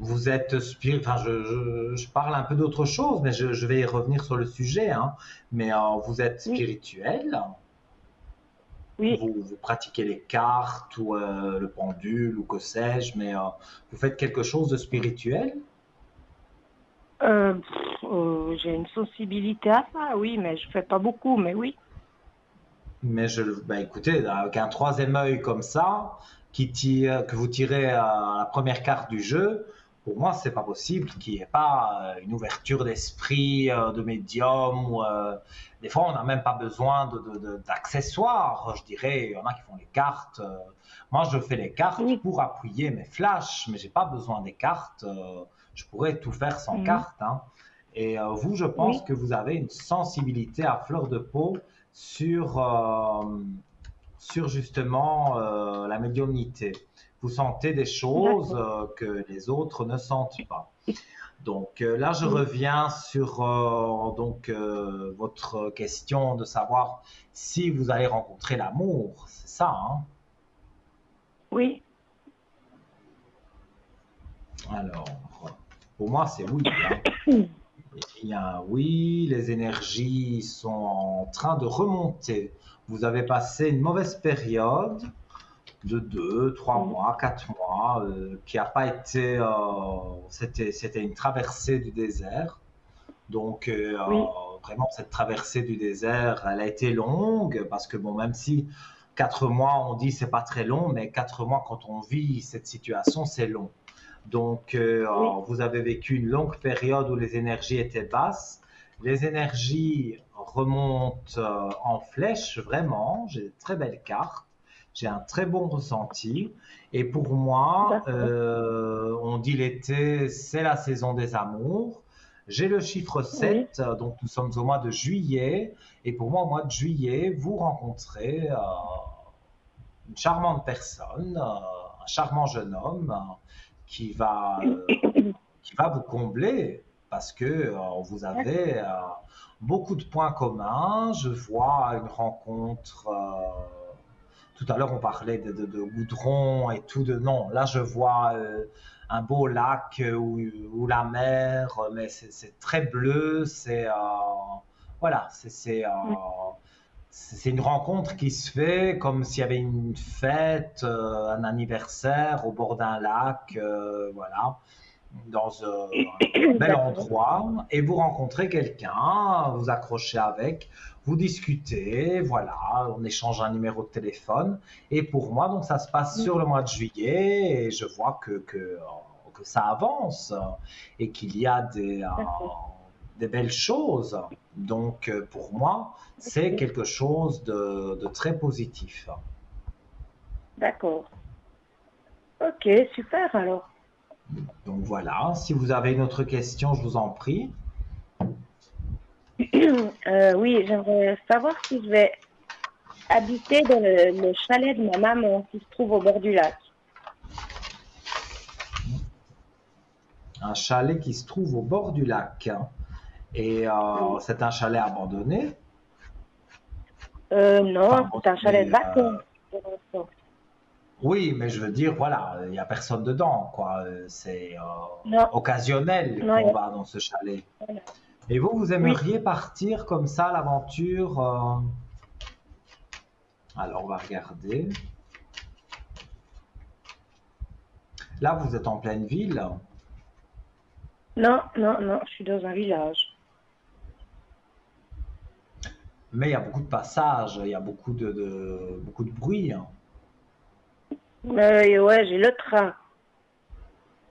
vous êtes enfin, je parle un peu d'autre chose, mais je vais y revenir sur le sujet, hein. Mais vous êtes Oui, spirituel, oui. vous pratiquez les cartes ou le pendule ou que sais-je, mais vous faites quelque chose de spirituel? J'ai une sensibilité à ça, oui, mais je fais pas beaucoup, mais oui. Mais bah écoutez, avec un troisième œil comme ça, que vous tirez à la première carte du jeu, pour moi, c'est pas possible qu'il n'y ait pas une ouverture d'esprit, de médium. Des fois, on n'a même pas besoin d'accessoires. Je dirais, il y en a qui font les cartes. Moi, je fais les cartes Oui. pour appuyer mes flashs, mais j'ai pas besoin des cartes. Je pourrais tout faire sans Mhm. cartes, hein. Et vous, je pense Oui. que vous avez une sensibilité à fleur de peau sur, sur justement la médiumnité. Vous sentez des choses D'accord. que les autres ne sentent pas. Donc là, je Oui. reviens sur votre question de savoir si vous allez rencontrer l'amour. C'est ça, hein? Oui. Alors, pour moi, c'est oui, hein. Il y a un oui, les énergies sont en train de remonter. Vous avez passé une mauvaise période de 2, 3 Oui. mois, 4 mois, qui n'a pas été... c'était une traversée du désert. Donc, Oui. vraiment, cette traversée du désert, elle a été longue, parce que, bon, même si 4 mois, on dit c'est pas très long, mais 4 mois, quand on vit cette situation, c'est long. Donc, Oui. vous avez vécu une longue période où les énergies étaient basses. Les énergies remontent en flèche, vraiment. J'ai de très belles cartes. J'ai un très bon ressenti. Et pour moi, D'accord. on dit l'été, c'est la saison des amours. J'ai le chiffre Oui. 7, donc nous sommes au mois de juillet. Et pour moi, au mois de juillet, vous rencontrez une charmante personne, un charmant jeune homme qui va, euh, qui va vous combler. parce que vous avez beaucoup de points communs. Je vois une rencontre. Tout à l'heure, on parlait de goudron et tout. Non, là, je vois un beau lac ou la mer, mais c'est très bleu. Voilà, c'est une rencontre qui se fait comme s'il y avait une fête, un anniversaire au bord d'un lac, voilà, dans un bel D'accord. endroit, et vous rencontrez quelqu'un, vous accrochez avec, vous discutez, voilà, on échange un numéro de téléphone. Et pour moi, donc ça se passe sur le mois de juillet, et je vois que ça avance et qu'il y a D'accord. des belles choses. Donc pour moi, c'est Ok. quelque chose de très positif. D'accord. Ok, super alors. Donc voilà, si vous avez une autre question, je vous en prie. Oui, j'aimerais savoir si je vais habiter dans le chalet de ma maman qui se trouve au bord du lac. Un chalet qui se trouve au bord du lac. Et Oui. c'est un chalet abandonné. Enfin, Non, c'est un chalet abandonné. de vacances pour l'instant. Oui, mais je veux dire, voilà, il n'y a personne dedans, quoi. C'est Non, occasionnel non, qu'on va dans ce chalet. voilà. Et vous Oui, aimeriez partir comme ça à l'aventure alors, on va regarder. Là, vous êtes en pleine ville, non, non, non, je suis dans un village. mais il y a beaucoup de passages, il y a beaucoup de bruit, hein. Ouais, j'ai le train.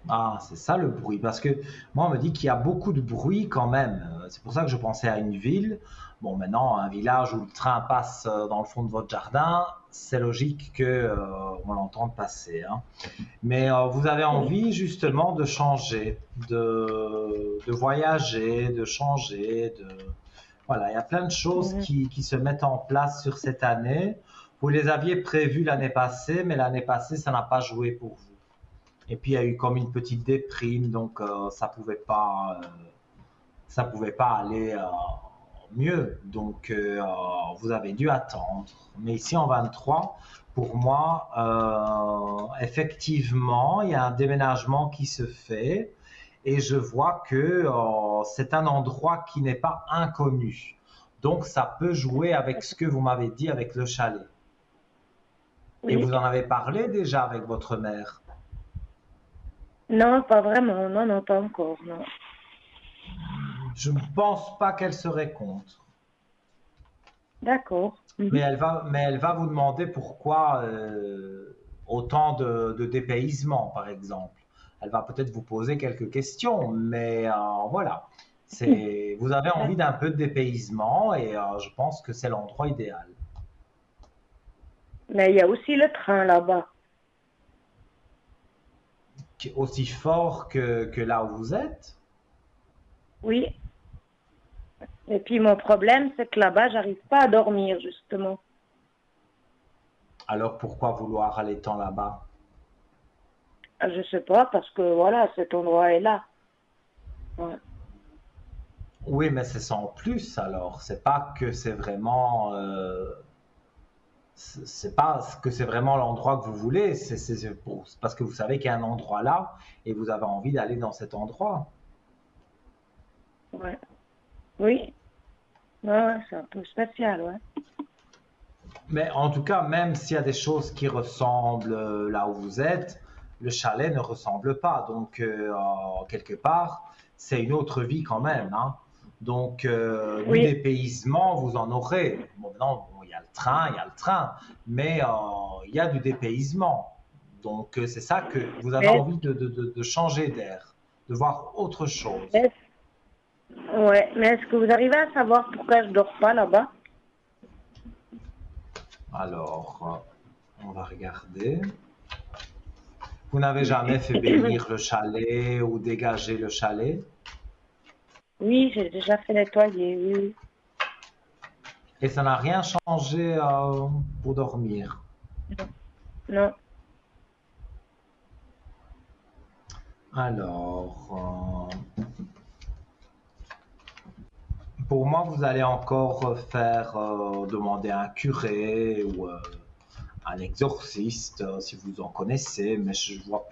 Ah, c'est ça le bruit. Parce que moi, on me dit qu'il y a beaucoup de bruit quand même. C'est pour ça que je pensais à une ville. Bon, maintenant, un village où le train passe dans le fond de votre jardin, c'est logique que on l'entende passer, hein. Mais vous avez Oui. envie justement de changer, de voyager, de changer, de... Voilà, il y a plein de choses Mhm. qui se mettent en place sur cette année. Vous les aviez prévues l'année passée, mais l'année passée, ça n'a pas joué pour vous. Et puis il y a eu comme une petite déprime, donc ça pouvait pas aller mieux. Donc vous avez dû attendre. Mais ici en 23, pour moi, effectivement, il y a un déménagement qui se fait et je vois que c'est un endroit qui n'est pas inconnu. Donc ça peut jouer avec ce que vous m'avez dit avec le chalet. Et Oui. vous en avez parlé déjà avec votre mère. Non, pas vraiment. Non, non, pas encore. Non. Je ne pense pas qu'elle serait contre. D'accord. Mhm. Mais elle va vous demander pourquoi autant de dépaysement, par exemple. Elle va peut-être vous poser quelques questions, mais voilà. Vous avez envie d'un peu de dépaysement et je pense que c'est l'endroit idéal. Mais il y a aussi le train là-bas. Aussi fort que là où vous êtes. Oui. Et puis mon problème, c'est que là-bas, j'arrive pas à dormir, justement. Alors pourquoi vouloir aller tant là-bas? Je sais pas, parce que voilà, cet endroit est là. Ouais. Oui, mais c'est sans plus alors. C'est pas que c'est vraiment c'est pas que c'est vraiment l'endroit que vous voulez, c'est parce que vous savez qu'il y a un endroit là et vous avez envie d'aller dans cet endroit. Ouais. Oui. Ouais, c'est un peu spécial, ouais. Mais en tout cas, même s'il y a des choses qui ressemblent là où vous êtes, le chalet ne ressemble pas. Donc, quelque part, c'est une autre vie quand même, hein. Donc, du Oui. dépaysement, vous en aurez. Bon, non, bon, il y a le train, mais il y a du dépaysement. Donc, c'est ça que vous avez Mais, envie de changer d'air, de voir autre chose. mais- ouais. Mais est-ce que vous arrivez à savoir pourquoi je dors pas là-bas? Alors, on va regarder. Vous n'avez jamais fait bénir le chalet ou dégager le chalet Oui, j'ai déjà fait nettoyer, oui, oui. et ça n'a rien changé pour dormir. Non. Non. Alors, Pour moi, vous allez encore faire demander à un curé ou un exorciste, si vous en connaissez, mais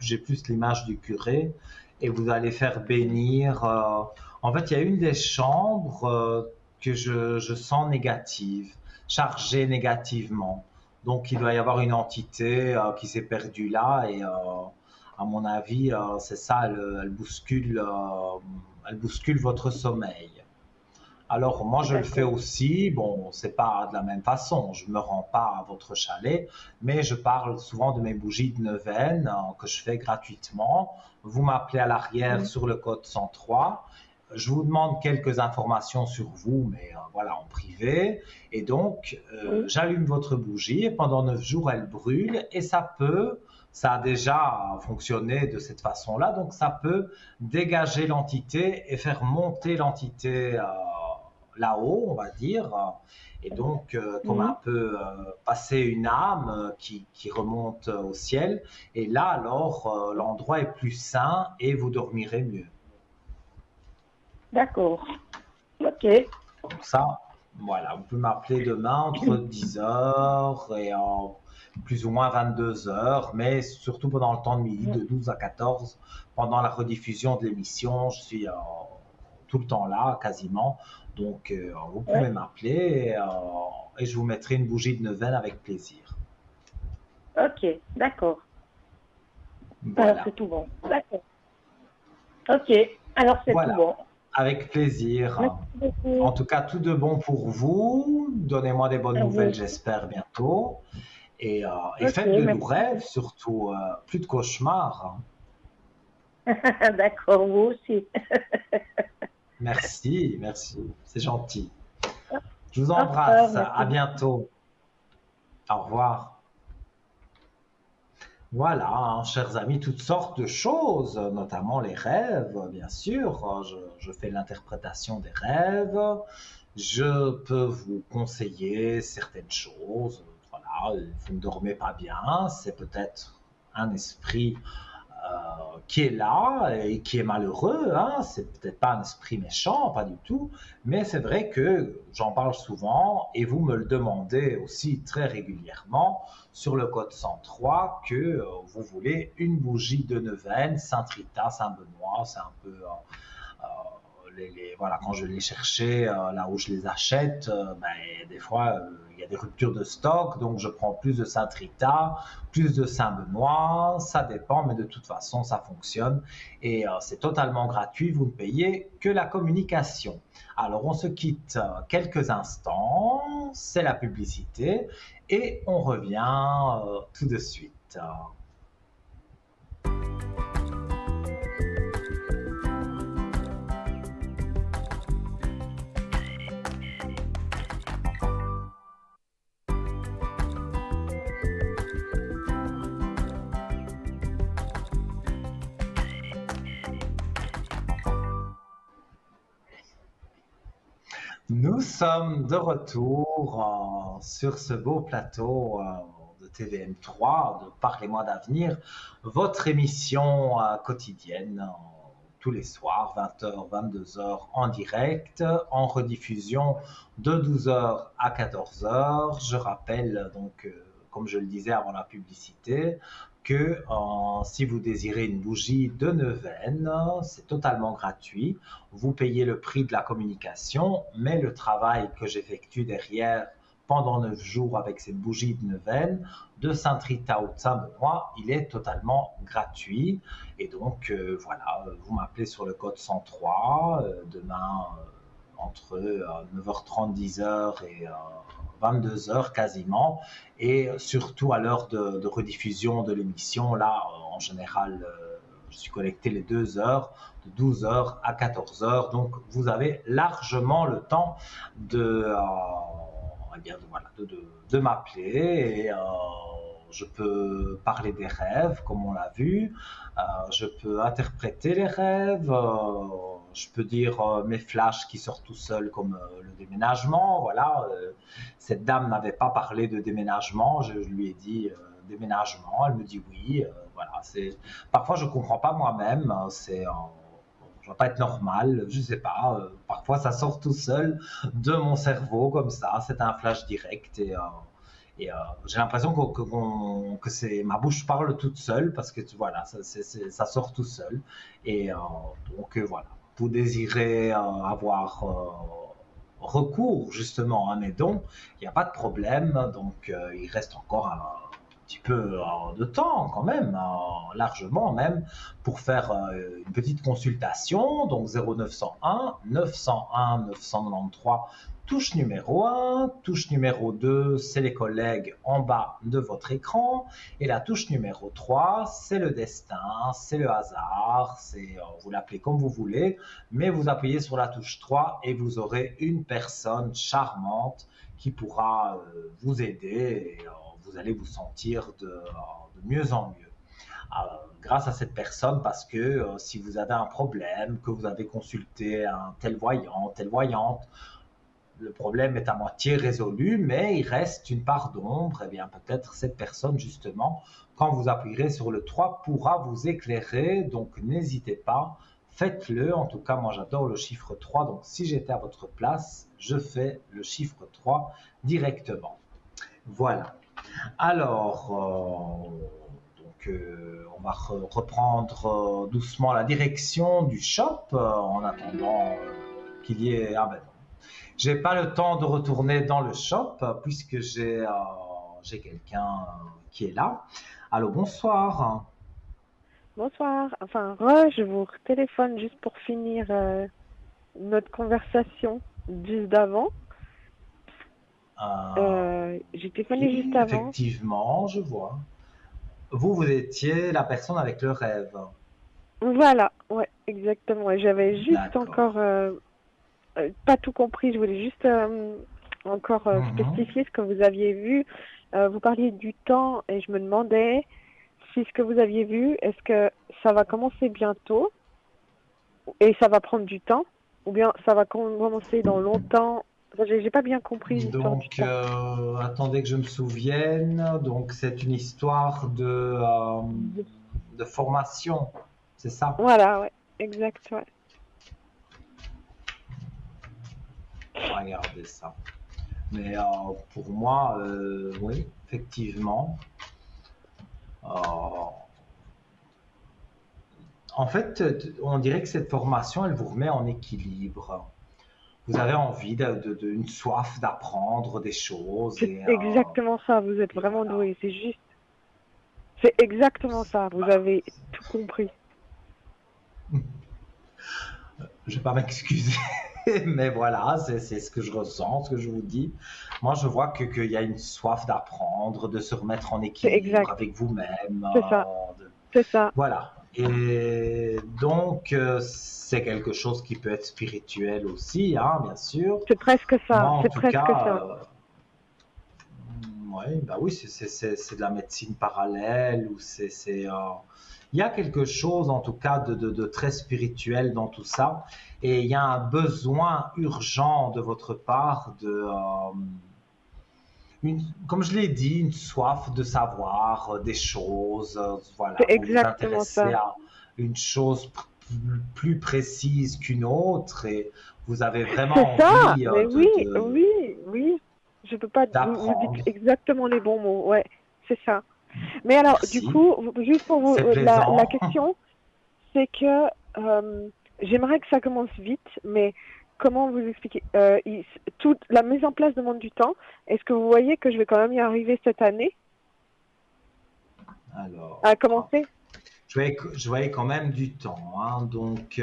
j'ai plus l'image du curé, et vous allez faire bénir. En fait, il y a une des chambres que je sens négative, chargée négativement. Donc, il doit y avoir une entité qui s'est perdue là, et à mon avis, c'est ça, elle bouscule votre sommeil. Alors moi je le fais D'accord. aussi, bon c'est pas de la même façon, je me rends pas à votre chalet, mais je parle souvent de mes bougies de neuvaine que je fais gratuitement. Vous m'appelez à l'arrière Mm. sur le code 103, je vous demande quelques informations sur vous, mais voilà en privé, et donc Oui. j'allume votre bougie et pendant 9 jours elle brûle et ça a déjà fonctionné de cette façon-là, donc ça peut dégager l'entité et faire monter l'entité là-haut, on va dire, et donc comme un Mm. peu passer une âme qui remonte au ciel, et là alors l'endroit est plus sain et vous dormirez mieux. D'accord. Ok. Donc ça, voilà, vous pouvez m'appeler demain entre 10 heures et plus ou moins 22 heures, mais surtout pendant le temps de midi, de 12 à 14, pendant la rediffusion de l'émission, je suis tout le temps là, quasiment. Donc, vous pouvez Ouais. m'appeler et je vous mettrai une bougie de neuvaine avec plaisir. Ok. D'accord. Alors Voilà. c'est tout bon. D'accord. Ok. Alors c'est tout Voilà. bon. Avec plaisir. Merci beaucoup. En tout cas, tout de bon pour vous. Donnez-moi des bonnes À vous nouvelles, aussi. j'espère, bientôt. Et Ok. faites de doux Merci. rêves, surtout. Plus de cauchemars. D'accord. Vous aussi. Merci, merci. C'est gentil. Je vous Au revoir. embrasse. À Merci. bientôt. Au revoir. Voilà, hein, chers amis, toutes sortes de choses, notamment les rêves, bien sûr. Je fais l'interprétation des rêves. Je peux vous conseiller certaines choses. Voilà, vous ne dormez pas bien, c'est peut-être un esprit qui est là et qui est malheureux. Hein. C'est peut-être pas un esprit méchant, pas du tout, mais c'est vrai que j'en parle souvent et vous me le demandez aussi très régulièrement sur le code 103 que vous voulez une bougie de neuvaine, Saint-Rita, Saint-Benoît, c'est un peu voilà, quand je les cherchais là où je les achète, des fois il y a des ruptures de stock, donc je prends plus de Saint-Rita, plus de Saint-Benoît, ça dépend, mais de toute façon ça fonctionne et c'est totalement gratuit, vous ne payez que la communication. Alors on se quitte quelques instants, c'est la publicité et on revient tout de suite. Nous sommes de retour sur ce beau plateau de TVM3, de Parlez-moi d'avenir, votre émission quotidienne, tous les soirs, 20h, 22h en direct, en rediffusion de 12h à 14h. Je rappelle donc, comme je le disais avant la publicité, que si vous désirez une bougie de neuvaine, c'est totalement gratuit. Vous payez le prix de la communication, mais le travail que j'effectue derrière pendant 9 jours avec cette bougie de neuvaine de Saint-Rita ou de Saint-Benoît, il est totalement gratuit. Et donc, voilà, vous m'appelez sur le code 103 demain entre 9h30, 10h et 22h quasiment. Et surtout à l'heure de rediffusion de l'émission, là, en général, je suis connecté les 2 heures, de 12h à 14h. Donc, vous avez largement le temps de m'appeler et je peux parler des rêves, comme on l'a vu. Je peux interpréter les rêves. Je peux dire mes flashs qui sortent tout seuls, comme le déménagement. Voilà. Cette dame n'avait pas parlé de déménagement. Je lui ai dit déménagement. Elle me dit oui. Voilà. Parfois, je ne comprends pas moi-même. doit pas être normal, je sais pas. Parfois, ça sort tout seul de mon cerveau comme ça. C'est un flash direct et j'ai l'impression que c'est ma bouche parle toute seule parce que voilà, ça sort tout seul. Et voilà, vous désirez avoir recours justement à mes dons, il n'y a pas de problème. Donc il reste encore un petit peu de temps quand même, largement même, pour faire une petite consultation. Donc 0901 901 993, touche numéro 1, touche numéro 2, c'est les collègues en bas de votre écran, et la touche numéro 3, c'est le destin, c'est le hasard, vous l'appelez comme vous voulez, mais vous appuyez sur la touche 3 et vous aurez une personne charmante qui pourra vous aider et vous allez vous sentir de mieux en mieux grâce à cette personne, parce que si vous avez un problème, que vous avez consulté un tel voyant, telle voyante, le problème est à moitié résolu, mais il reste une part d'ombre, et bien peut-être cette personne justement, quand vous appuierez sur le 3, pourra vous éclairer. Donc n'hésitez pas, faites-le. En tout cas, moi j'adore le chiffre 3, donc si j'étais à votre place, je fais le chiffre 3 directement. Voilà. Alors, on va reprendre doucement la direction du shop en attendant qu'il y ait... Ah ben non. J'ai pas le temps de retourner dans le shop puisque j'ai quelqu'un qui est là. Allô, bonsoir. Bonsoir. Enfin, je vous téléphone juste pour finir notre conversation juste d'avant. J'ai téléphoné juste avant. Effectivement, je vois. Vous étiez la personne avec le rêve. Voilà, ouais, exactement. Et j'avais juste encore pas tout compris. Je voulais juste encore spécifier ce que vous aviez vu. Vous parliez du temps et je me demandais si ce que vous aviez vu, est-ce que ça va commencer bientôt et ça va prendre du temps, ou bien ça va commencer dans longtemps. J'ai pas bien compris l'histoire du temps. Attendez que je me souvienne. Donc c'est une histoire de formation, c'est ça? Voilà, ouais, exact, ouais. Regardez ça. Mais pour moi, oui, effectivement. En fait, on dirait que cette formation, elle vous remet en équilibre. Vous avez envie d'une soif d'apprendre des choses. C'est exactement ça, vous êtes vraiment doué, c'est juste. C'est exactement ça, vous avez tout compris. Je vais pas m'excuser, mais voilà, c'est ce que je ressens, ce que je vous dis. Moi, je vois qu'il y a une soif d'apprendre, de se remettre en équilibre avec vous-même. C'est ça. C'est ça. Voilà. Et donc, c'est quelque chose qui peut être spirituel aussi, hein, bien sûr. C'est presque ça. Moi, c'est presque ça. Ouais, bah oui, c'est de la médecine parallèle ou il y a quelque chose en tout cas de très spirituel dans tout ça, et il y a un besoin urgent de votre part comme je l'ai dit, une soif de savoir des choses. Voilà, c'est vous vous intéressez ça. à une chose plus précise qu'une autre et vous avez vraiment envie mais oui. Je peux pas vous dire exactement les bons mots. Ouais, c'est ça. Mais alors, Merci. Du coup, juste pour vous, la question, c'est que j'aimerais que ça commence vite, mais comment vous expliquer toute la mise en place demande du temps. Est-ce que vous voyez que je vais quand même y arriver cette année? Alors, à commencer? Je voyais quand même du temps, hein. Donc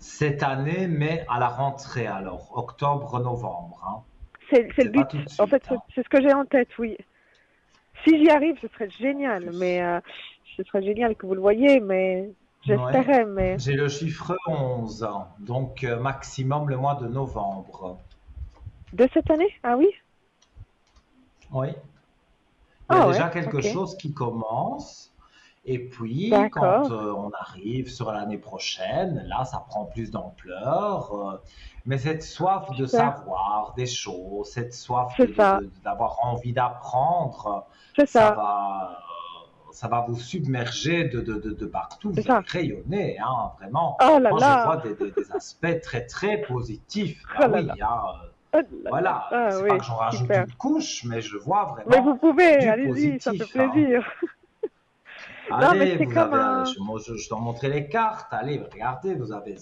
cette année, mais à la rentrée, alors octobre-novembre. Hein. C'est le but. Suite, en fait, c'est ce que j'ai en tête, oui. Si j'y arrive, ce serait génial, mais ce serait génial que vous le voyez, mais j'espérais. Mais j'ai le chiffre 11, donc maximum le mois de novembre. De cette année? Ah oui? Oui. Il y a déjà quelque chose qui commence. Et puis, quand on arrive sur l'année prochaine, là, ça prend plus d'ampleur. Mais cette soif de savoir des choses, cette soif d'avoir envie d'apprendre, ça va ça va vous submerger de partout. C'est Vous allez ça. rayonner, hein, vraiment. Oh là Moi, je vois là. des aspects très, très positifs. Oh Ah là oui, là. hein, Oh là là. voilà. Ah C'est pas oui, que j'en rajoute super. une couche, mais je vois Mais vraiment vous pouvez, du allez-y, ça fait positif, hein. plaisir. Non, mais Allez, c'est vous comme avez, un... je dois montrer les cartes. Allez, regardez, vous avez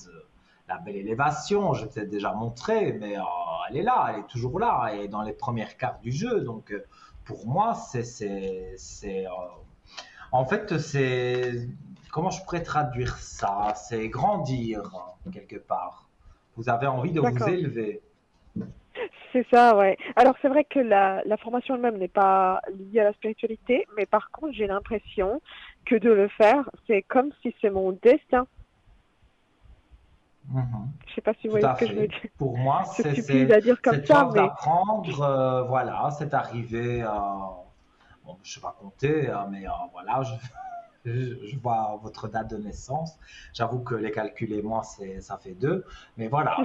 la belle élévation. Je vais peut-être déjà montrer, mais elle est là, elle est toujours là, et dans les premières cartes du jeu. Donc, pour moi, en fait, comment je pourrais traduire ça? C'est grandir quelque part. Vous avez envie de vous D'accord. élever. C'est ça, ouais. Alors c'est vrai que la formation elle-même n'est pas liée à la spiritualité, mais par contre j'ai l'impression que de le faire, c'est comme si c'est mon destin. Mhm. Je sais pas si vous Tout voyez à ce que je veux fait. dire. Pour moi, C'est stupide à dire comme cette ça, soif mais d'apprendre, voilà, c'est arrivé. Bon, je ne sais pas compter, mais voilà, je vois votre date de naissance. J'avoue que les calculs et moi, ça fait deux. Mais voilà,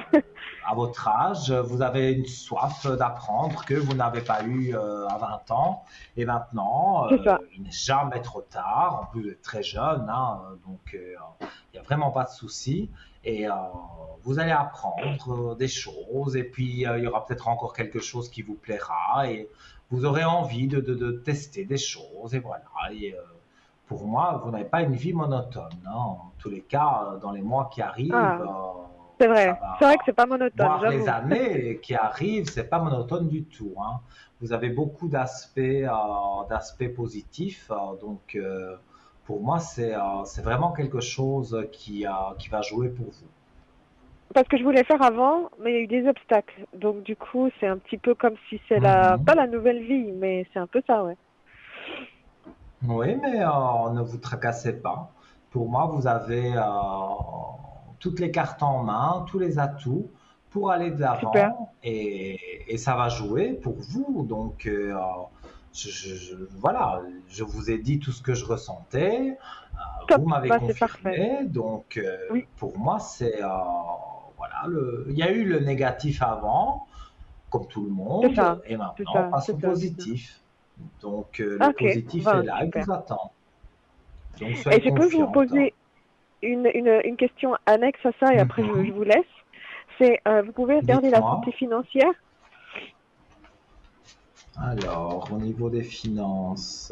à votre âge, vous avez une soif d'apprendre que vous n'avez pas eu à 20 ans. Et maintenant, c'est ça. il n'est jamais trop tard. En plus, vous êtes très jeune, hein, donc il n'y a vraiment pas de souci. Et vous allez apprendre des choses. Et puis, il y aura peut-être encore quelque chose qui vous plaira. Et vous aurez envie de tester des choses. Et voilà. Et, pour moi, vous n'avez pas une vie monotone, hein. En tous les cas, dans les mois qui arrivent, Ah, c'est ça vrai. C'est vrai que va c'est pas monotone, voir les j'avoue. années qui arrivent, c'est pas monotone du tout, hein. Vous avez beaucoup d'aspects positifs, donc pour moi, c'est vraiment quelque chose qui va jouer pour vous. Parce que je voulais faire avant, mais il y a eu des obstacles. Donc du coup, c'est un petit peu comme si c'est pas Mhm. la nouvelle vie, mais c'est un peu ça, ouais. Oui, mais ne vous tracassez pas. Pour moi, vous avez toutes les cartes en main, tous les atouts pour aller de Super. l'avant et ça va jouer pour vous. Donc, voilà, je vous ai dit tout ce que je ressentais. Top. Vous m'avez Bah c'est parfait. confirmé. Donc, Oui, pour moi, voilà, il y a eu le négatif avant, comme tout le c'est monde, ça. et C'est maintenant, on ça. passe au C'est ça. C'est ça. positif. Donc, le Ok. positif est Ben là, il super. vous attend. Donc, Et soyez je peux vous confiante. poser une question annexe à ça et après je Mhm. vous laisse. C'est, vous pouvez regarder la Dites-moi. santé financière? Alors, au niveau des finances,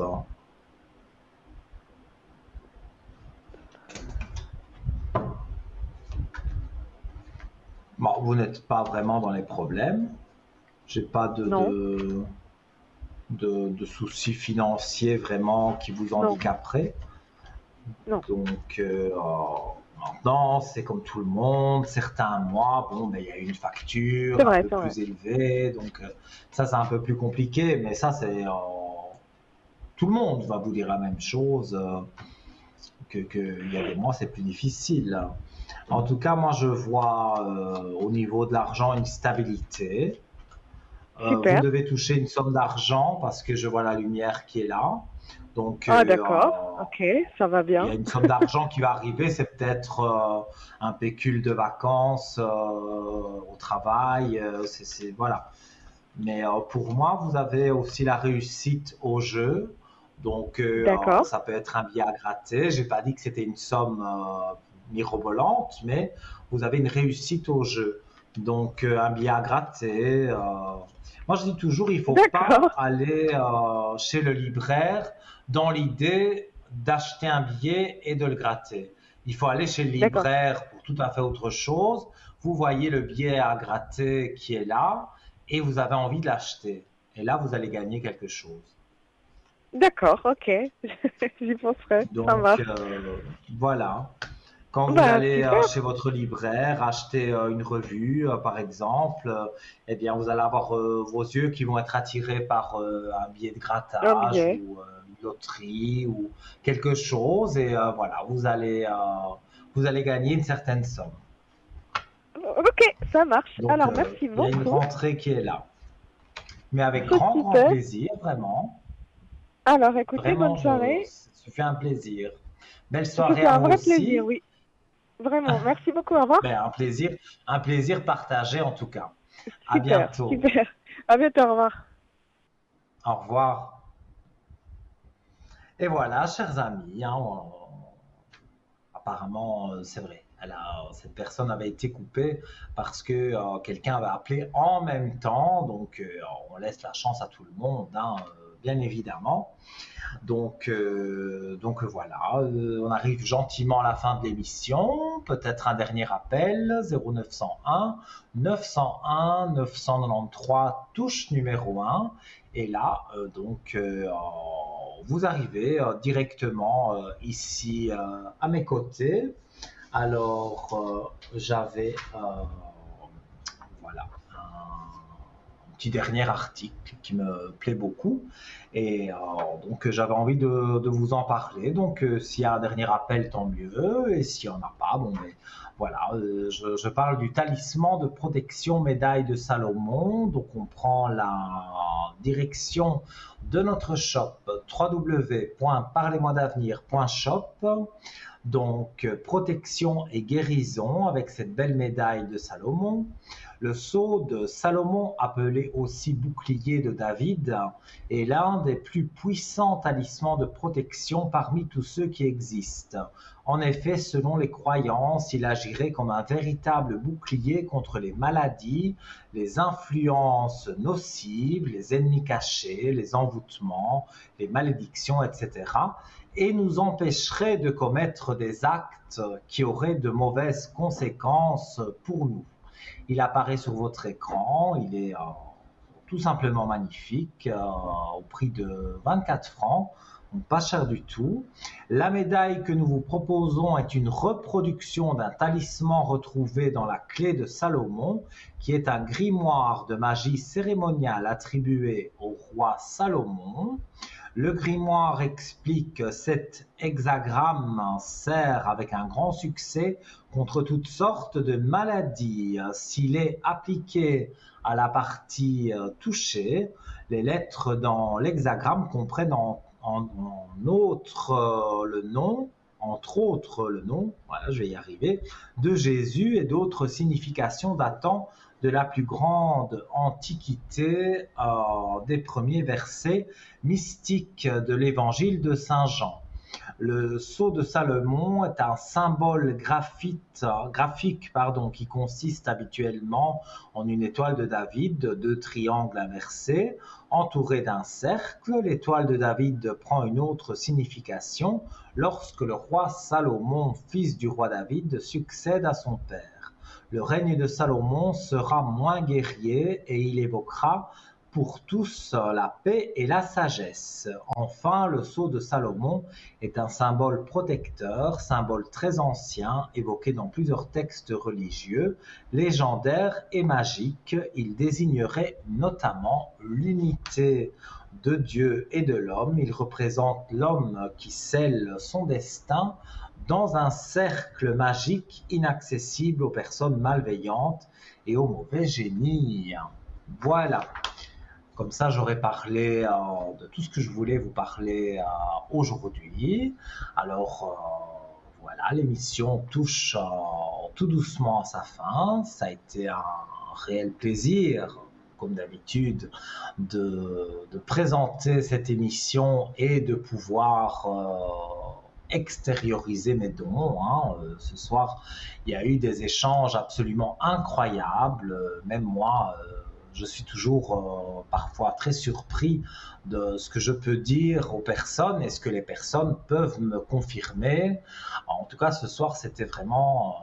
bon, vous n'êtes pas vraiment dans les problèmes. J'ai pas Non, de soucis financiers vraiment qui vous non, handicaperaient. non. Donc, maintenant, c'est comme tout le monde. Certains mois, bon, ben, il y a une facture un peu C'est vrai. plus élevée. Donc, ça, c'est un peu plus compliqué. Mais ça, tout le monde va vous dire la même chose. Il y a des mois, c'est plus difficile. En tout cas, moi, je vois au niveau de l'argent une stabilité. Vous Super. devez toucher une somme d'argent parce que je vois la lumière qui est là. Donc, Ah d'accord. Ok, ça va il y a bien. une somme d'argent qui va arriver. C'est peut-être un pécule de vacances au travail. Voilà. Mais pour moi, vous avez aussi la réussite au jeu. Donc, D'accord. ça peut être un billet à gratter. J'ai pas dit que c'était une somme mirobolante, mais vous avez une réussite au jeu. Donc, un billet à gratter. Moi, je dis toujours, il faut D'accord. pas aller chez le libraire dans l'idée d'acheter un billet et de le gratter. Il faut aller chez le D'accord. libraire pour tout à fait autre chose. Vous voyez le billet à gratter qui est là et vous avez envie de l'acheter. Et là, vous allez gagner quelque chose. D'accord, ok. J'y penserai. Ça Donc, marche. voilà. Quand vous Bah allez super. chez votre libraire acheter une revue, par exemple, eh bien, vous allez avoir vos yeux qui vont être attirés par un billet de Un grattage billet. ou une loterie ou quelque chose. Et voilà, vous allez gagner une certaine somme. Ok, ça marche. Donc, Alors merci il y a une beaucoup. rentrée qui est là. Mais avec C'est grand, grand super. plaisir, vraiment. Alors écoutez, bonne Vraiment, soirée. ça fait un plaisir. Belle C'était soirée à un vous vrai plaisir, aussi. oui. Vraiment. Merci beaucoup. Au revoir. Ben, un plaisir partagé en tout cas. À Super, bientôt. super. À bientôt, au revoir. Au revoir. Et voilà, chers amis, hein, apparemment, c'est vrai. Cette personne avait été coupée parce que quelqu'un avait appelé en même temps. Donc, on laisse la chance à tout le monde, hein, bien évidemment. Donc voilà, on arrive gentiment à la fin de l'émission. Peut-être un dernier appel, 0901 901 993, touche numéro 1. Et là, vous arrivez directement ici à mes côtés. Alors, j'avais voilà, un petit dernier article qui me plaît beaucoup. Et donc, j'avais envie de vous en parler. Donc, s'il y a un dernier appel, tant mieux. Et s'il n'y en a pas, bon, mais voilà, je parle du talisman de protection médaille de Salomon. Donc, on prend la direction de notre shop www.parlez-moi-d'avenir.shop. Donc, protection et guérison avec cette belle médaille de Salomon. Le sceau de Salomon, appelé aussi bouclier de David, est l'un des plus puissants talismans de protection parmi tous ceux qui existent. En effet, selon les croyances, il agirait comme un véritable bouclier contre les maladies, les influences nocives, les ennemis cachés, les envoûtements, les malédictions, etc., et nous empêcherait de commettre des actes qui auraient de mauvaises conséquences pour nous. Il apparaît sur votre écran, il est tout simplement magnifique, au prix de 24 francs, donc pas cher du tout. La médaille que nous vous proposons est une reproduction d'un talisman retrouvé dans la clé de Salomon, qui est un grimoire de magie cérémoniale attribué au roi Salomon. Le grimoire explique que cet hexagramme sert avec un grand succès contre toutes sortes de maladies. S'il est appliqué à la partie touchée, les lettres dans l'hexagramme comprennent entre autres le nom, voilà, je vais y arriver, de Jésus et d'autres significations datant de la plus grande antiquité des premiers versets mystiques de l'évangile de Saint Jean. Le sceau de Salomon est un symbole graphique qui consiste habituellement en une étoile de David, deux triangles inversés, entourés d'un cercle. L'étoile de David prend une autre signification lorsque le roi Salomon, fils du roi David, succède à son père. Le règne de Salomon sera moins guerrier et il évoquera pour tous la paix et la sagesse. Enfin, le sceau de Salomon est un symbole protecteur, symbole très ancien, évoqué dans plusieurs textes religieux, légendaires et magiques. Il désignerait notamment l'unité de Dieu et de l'homme. Il représente l'homme qui scelle son destin dans un cercle magique inaccessible aux personnes malveillantes et aux mauvais génies. Voilà. Comme ça, j'aurais parlé de tout ce que je voulais vous parler aujourd'hui. Alors, voilà, l'émission touche tout doucement à sa fin. Ça a été un réel plaisir, comme d'habitude, de présenter cette émission et de pouvoir extérioriser mes dons. Ce soir, il y a eu des échanges absolument incroyables. Même moi, je suis toujours parfois très surpris de ce que je peux dire aux personnes et ce que les personnes peuvent me confirmer. En tout cas, ce soir, c'était vraiment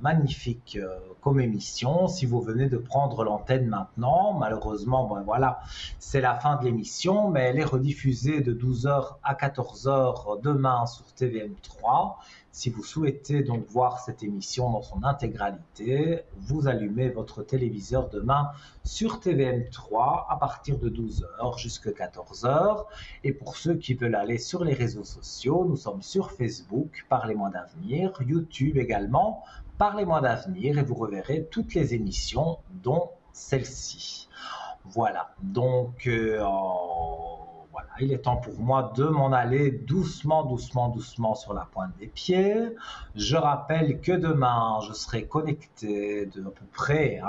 magnifique comme émission. Si vous venez de prendre l'antenne maintenant, malheureusement, bon, voilà, c'est la fin de l'émission, mais elle est rediffusée de 12h à 14h demain sur TVM3. Si vous souhaitez donc voir cette émission dans son intégralité, vous allumez votre téléviseur demain sur TVM3 à partir de 12h jusqu'à 14h. Et pour ceux qui veulent aller sur les réseaux sociaux, nous sommes sur Facebook, Parlez-moi d'avenir, YouTube également, Parlez-moi d'avenir, et vous reverrez toutes les émissions, dont celle-ci. Voilà, donc voilà, il est temps pour moi de m'en aller doucement sur la pointe des pieds. Je rappelle que demain, je serai connecté de à peu près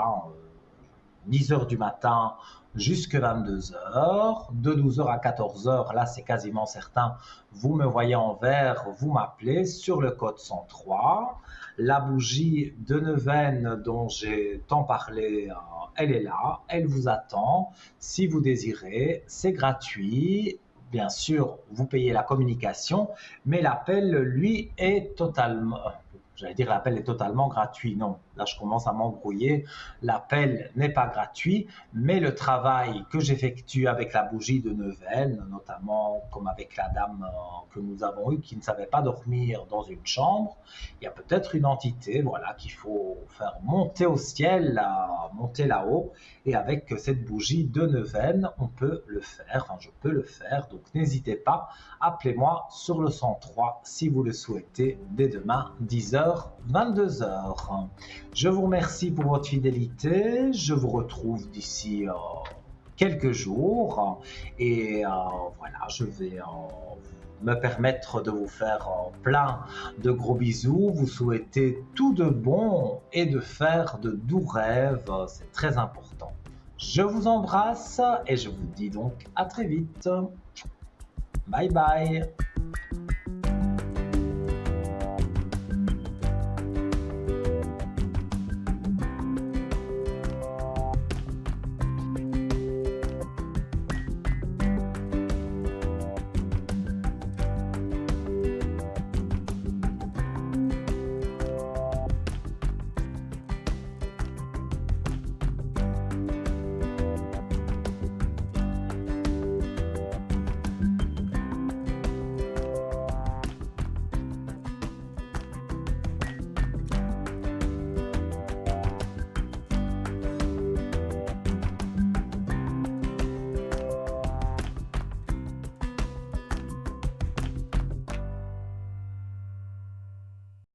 10 heures du matin jusqu'à 22 heures, de 12 heures à 14 heures, là c'est quasiment certain, vous me voyez en vert, vous m'appelez sur le code 103. La bougie de neuvaine dont j'ai tant parlé, elle est là, elle vous attend. Si vous désirez, c'est gratuit. Bien sûr, vous payez la communication, mais l'appel, lui, est totalement... J'allais dire l'appel est totalement gratuit. Non, là je commence à m'embrouiller. L'appel n'est pas gratuit, mais le travail que j'effectue avec la bougie de neuvaine, notamment comme avec la dame que nous avons eue qui ne savait pas dormir dans une chambre, il y a peut-être une entité, voilà, qu'il faut faire monter au ciel, monter là-haut. Et avec cette bougie de neuvaine, on peut le faire. Enfin, je peux le faire. Donc n'hésitez pas, appelez-moi sur le 103 si vous le souhaitez dès demain 10h. 22h. Je vous remercie pour votre fidélité. Je vous retrouve d'ici quelques jours. Et voilà, je vais me permettre de vous faire plein de gros bisous. Vous souhaiter tout de bon et de faire de doux rêves. C'est très important. Je vous embrasse et je vous dis donc à très vite. Bye bye.